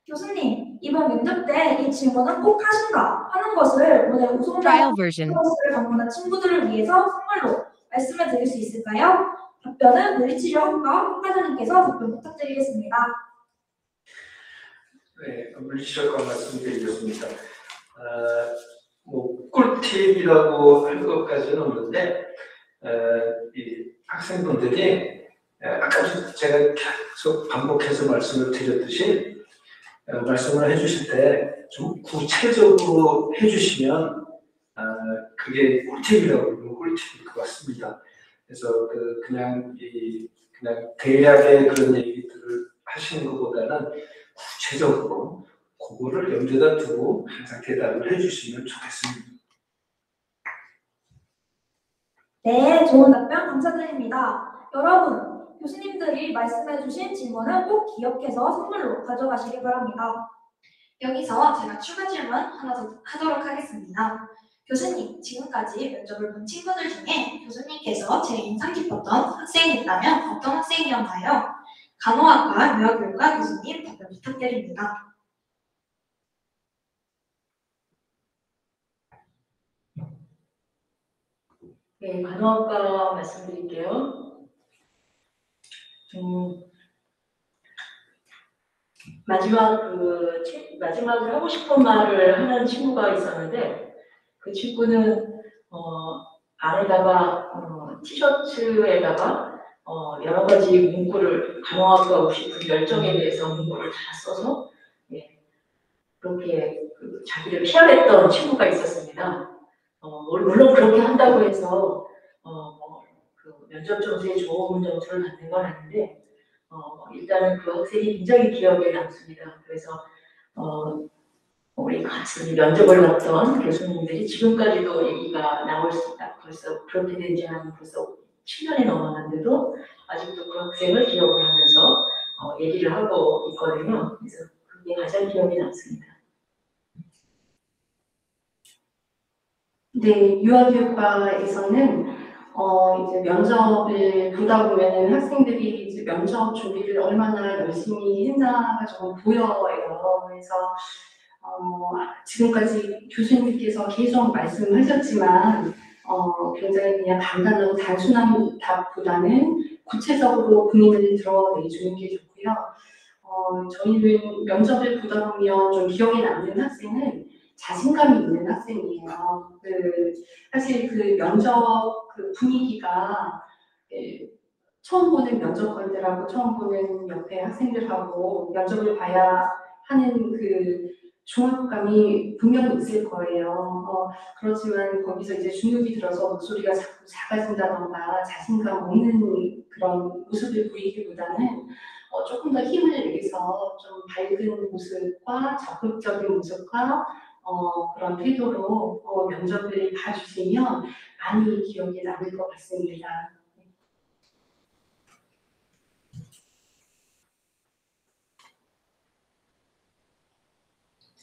교수님, 이번 면접 때 이 질문은 꼭 하신다 하는 것을 오늘 우송대학교 캠퍼스를 방문한 친구들을 위해서 선물로 말씀해 드릴 수 있을까요? 답변은 물리치료학과 학과장님께서 답변 부탁드리겠습니다. 네, 물리치료학과 말씀드리겠습니다. 꿀팁이라고 할 것까지는 없는데 이 학생분들이 아까 제가 계속 반복해서 말씀을 드렸듯이 말씀을 해주실 때 좀 구체적으로 해주시면 그게 꿀팁이라고 꿀팁일 것 같습니다. 그래서 그냥 대략의 그런 얘기들을 하시는 것보다는 구체적으로 그거를 염두에다 두고 항상 대답을 해주시면 좋겠습니다. 네, 좋은 답변 감사드립니다. 여러분, 교수님들이 말씀해주신 질문은 꼭 기억해서 선물로 가져가시기 바랍니다. 여기서 제가 추가 질문 하나 더 하도록 하겠습니다. 교수님, 지금까지 면접을 본 친구들 중에 교수님께서 제일 인상 깊었던 학생이 있다면 어떤 학생이었나요? 간호학과 유아교육과 교수님 답변 부탁드립니다. 네, 간호학과 말씀드릴게요. 마지막으로 하고 싶은 말을 하는 친구가 있었는데 그 친구는 안에다가 티셔츠에다가 여러 가지 문구를 간호학과 오고 싶은 열정에 대해서 문구를 다 써서 그렇게 자기를 PR했던 친구가 있었습니다. 물론 그렇게 한다고 해서 그 면접 점수에 좋은 점수를 받는 건 아닌데 일단은 그 학생이 굉장히 기억에 남습니다. 그래서 우리 같이 면접을 봤던 교수님들이 지금까지도 얘기가 나올 수 있다. 벌써 그렇게 된 지 한 벌써 7년이 넘었는데도 아직도 그 학생을 기억을 하면서 얘기를 하고 있거든요. 그래서 그게 가장 기억에 남습니다. 네, 유아교육과에서는 이제 면접을 보다 보면은 학생들이 이제 면접 준비를 얼마나 열심히 했나가 좀 보여요. 그래서 지금까지 교수님께서 계속 말씀하셨지만 굉장히 그냥 간단하고 단순한 답보다는 구체적으로 본인을 드러내주는 게 좋고요. 저희는 면접을 보다 보면 좀 기억에 남는 학생은 자신감이 있는 학생이에요. 사실 그 면접 그 분위기가 처음 보는 면접관들하고 처음 보는 옆에 학생들하고 면접을 봐야 하는 그 중압감이 분명히 있을 거예요. 그렇지만 거기서 이제 중급이 들어서 목소리가 자꾸 작아진다던가 자신감 없는 그런 모습을 보이기보다는 조금 더 힘을 내서 좀 밝은 모습과 적극적인 모습과 그런 태도로 면접을 봐주시면 많이 기억에 남을 것 같습니다.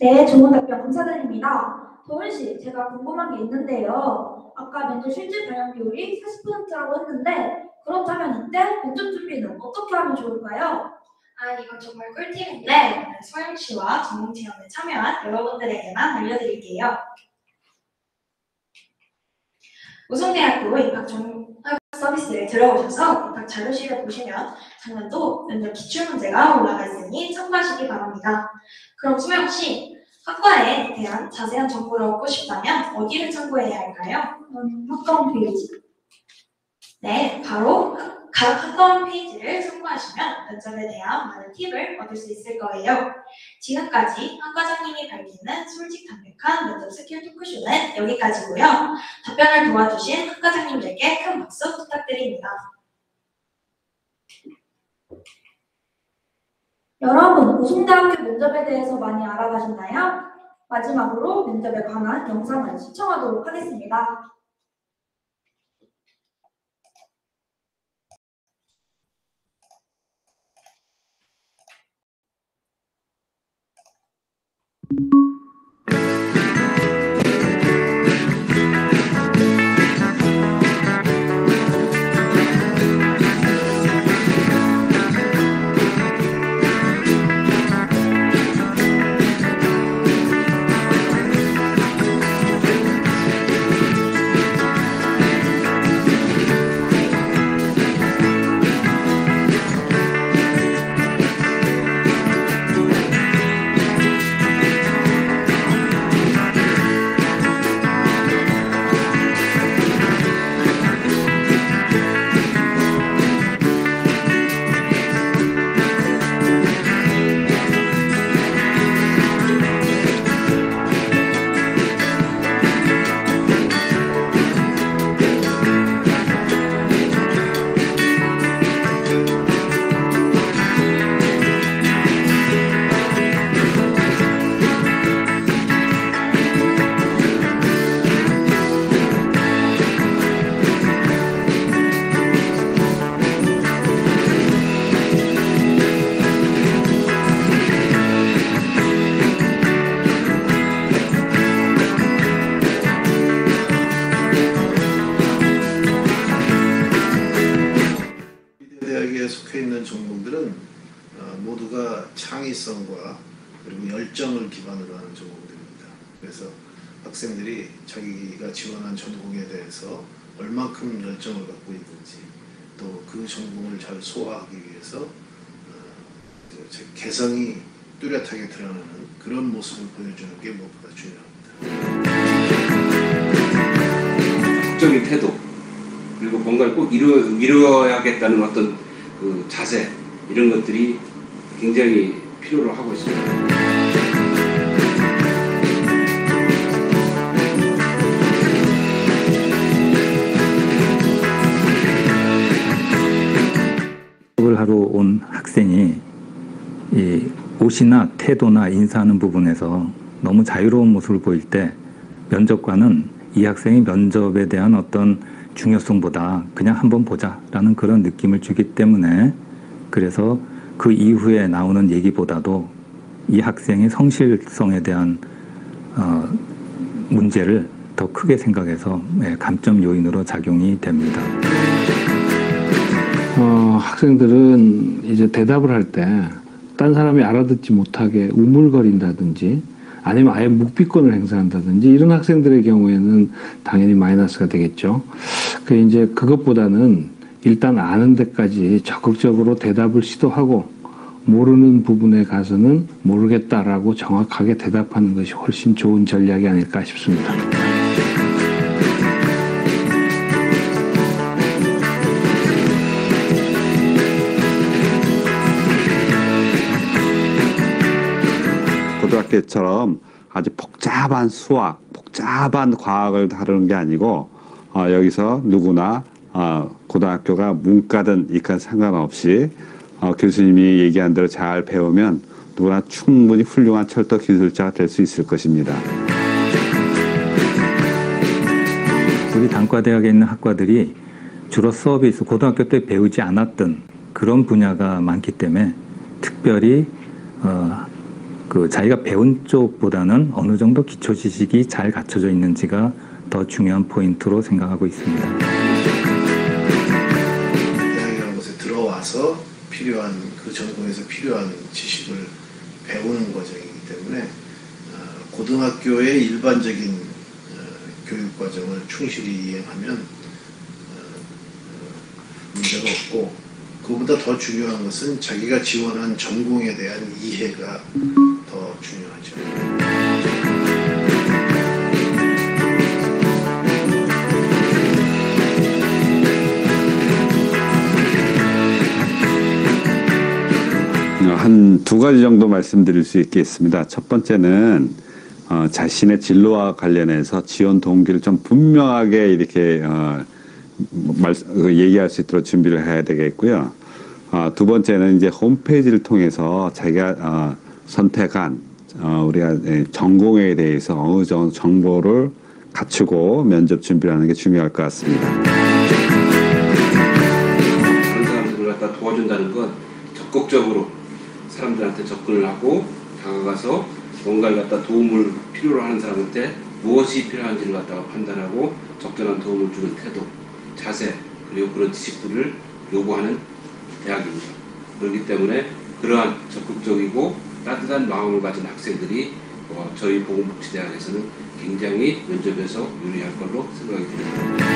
네, 좋은 답변 감사드립니다. 도현 씨, 제가 궁금한 게 있는데요. 아까 면접 실질 발령 비율이 40%라고 했는데 그렇다면 이때 면접 준비는 어떻게 하면 좋을까요? 이건 정말 꿀팁인데 소영 씨와 전공 체험에 참여한 여러분들에게만 알려드릴게요. 우송대학교 입학 서비스를 들어오셔서 입학 자료실을 보시면 작년도 면접 기출문제가 올라가 있으니 참고하시기 바랍니다. 그럼 소영 씨, 학과에 대한 자세한 정보를 얻고 싶다면 어디를 참고해야 할까요? 학과원 페이지. 네, 바로 각 학과원 페이지를 참고하시면 면접에 대한 많은 팁을 얻을 수 있을 거예요. 지금까지 학과장님이 밝히는 솔직 담백한 면접 스킬 토크쇼는 여기까지고요. 답변을 도와주신 학과장님들께 큰 박수 부탁드립니다. 여러분, 우송대학교 면접에 대해서 많이 알아가셨나요? 마지막으로 면접에 관한 영상을 시청하도록 하겠습니다. 속해 있는 전공들은 모두가 창의성과 그리고 열정을 기반으로 하는 전공들입니다. 그래서 학생들이 자기가 지원한 전공에 대해서 얼만큼 열정을 갖고 있는지 또 그 전공을 잘 소화하기 위해서 개성이 뚜렷하게 드러나는 그런 모습을 보여주는 게 무엇보다 중요합니다. 적극적인 태도 그리고 뭔가를 꼭 이루어야겠다는 어떤 그 자세 이런 것들이 굉장히 필요로 하고 있습니다. 수업을 하러 온 학생이 이 옷이나 태도나 인사하는 부분에서 너무 자유로운 모습을 보일 때 면접관은 이 학생이 면접에 대한 어떤 중요성보다 그냥 한번 보자라는 그런 느낌을 주기 때문에 그래서 그 이후에 나오는 얘기보다도 이 학생의 성실성에 대한 문제를 더 크게 생각해서 감점 요인으로 작용이 됩니다. 학생들은 이제 대답을 할 때 딴 사람이 알아듣지 못하게 우물거린다든지 아니면 아예 묵비권을 행사한다든지 이런 학생들의 경우에는 당연히 마이너스가 되겠죠. 이제 그것보다는 일단 아는 데까지 적극적으로 대답을 시도하고 모르는 부분에 가서는 모르겠다라고 정확하게 대답하는 것이 훨씬 좋은 전략이 아닐까 싶습니다. 고등학교처럼 아주 복잡한 수학, 복잡한 과학을 다루는 게 아니고 여기서 누구나 고등학교가 문과든 이과든 상관없이 교수님이 얘기한 대로 잘 배우면 누구나 충분히 훌륭한 철도 기술자가 될 수 있을 것입니다. 우리 단과대학에 있는 학과들이 주로 수업이 있어 고등학교 때 배우지 않았던 그런 분야가 많기 때문에 특별히 자기가 배운 쪽보다는 어느 정도 기초 지식이 잘 갖춰져 있는지가 더 중요한 포인트로 생각하고 있습니다. 대학이라는 곳에 들어와서 필요한 그 전공에서 필요한 지식을 배우는 과정이기 때문에 고등학교의 일반적인 교육 과정을 충실히 이행하면 문제가 없고, 그보다 더 중요한 것은 자기가 지원한 전공에 대한 이해가 더 중요하죠. 한 두 가지 정도 말씀드릴 수 있겠습니다. 첫 번째는 자신의 진로와 관련해서 지원 동기를 좀 분명하게 이렇게 얘기할 수 있도록 준비를 해야 되겠고요. 두 번째는 이제 홈페이지를 통해서 자기가 선택한 우리가 전공에 대해서 어느 정도 정보를 갖추고 면접 준비를 하는 게 중요할 것 같습니다. 그런 사람들을 갖다 도와준다는 건 적극적으로 사람들한테 접근을 하고 다가가서 뭔가를 갖다 도움을 필요로 하는 사람한테 무엇이 필요한지를 갖다가 판단하고 적절한 도움을 주는 태도, 자세, 그리고 그런 지식들을 요구하는 대학입니다. 그렇기 때문에 그러한 적극적이고 따뜻한 마음을 가진 학생들이 저희 보건복지대학에서는 굉장히 면접에서 유리할 걸로 생각이 듭니다.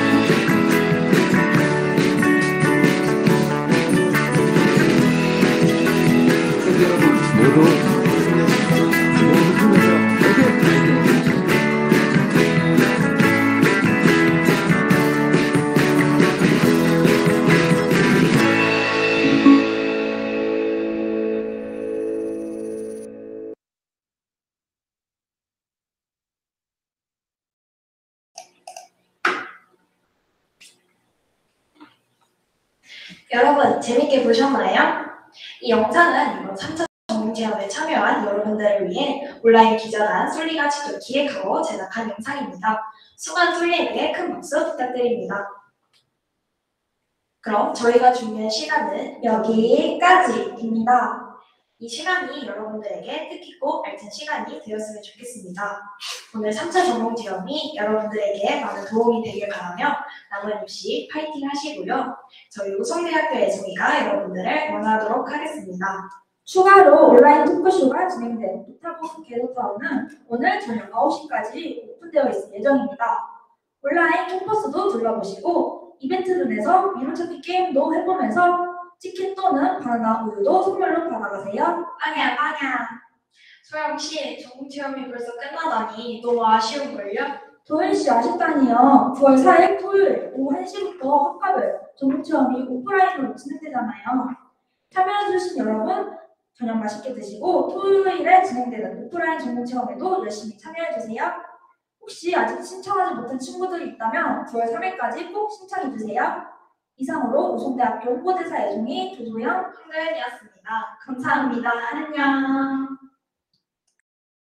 여러분 재밌게 보셨나요? 이 영상은 이번 3차 전공체험에 참여한 여러분들을 위해 온라인 기자단 솔리가 직접 기획하고 제작한 영상입니다. 수고한 솔리에게 큰 박수 부탁드립니다. 그럼 저희가 준비한 시간은 여기까지입니다. 이 시간이 여러분들에게 뜻깊고 알찬 시간이 되었으면 좋겠습니다. 오늘 3차 전공체험이 여러분들에게 많은 도움이 되길 바라며 남은 입시 파이팅 하시고요. 저희 우성대학교 애송이가 여러분들을 응원하도록 하겠습니다. 추가로 온라인 토크쇼가 진행된 토타본 개도타운은 오늘 저녁 9시까지 오픈되어 있을 예정입니다. 온라인 캠퍼스도 둘러보시고 이벤트룸에서 미로찾기 게임도 해보면서 치킨 또는 바나나 우유도 선물로 받아가세요. 빵야 빵야. 소영씨 전공체험이 벌써 끝나다니 너무 아쉬운걸요? 도현씨 아쉽다니요. 9월 4일 토요일 오후 1시부터 학과별 전공체험이 오프라인으로 진행되잖아요. 참여해주신 여러분 저녁 맛있게 드시고 토요일에 진행되는 오프라인 전공체험에도 열심히 참여해주세요. 혹시 아직 신청하지 못한 친구들이 있다면 9월 3일까지 꼭 신청해주세요. 이상으로 우성대학교 홍보대사 애송이 조소영, 황도현이었습니다. 감사합니다. 안녕.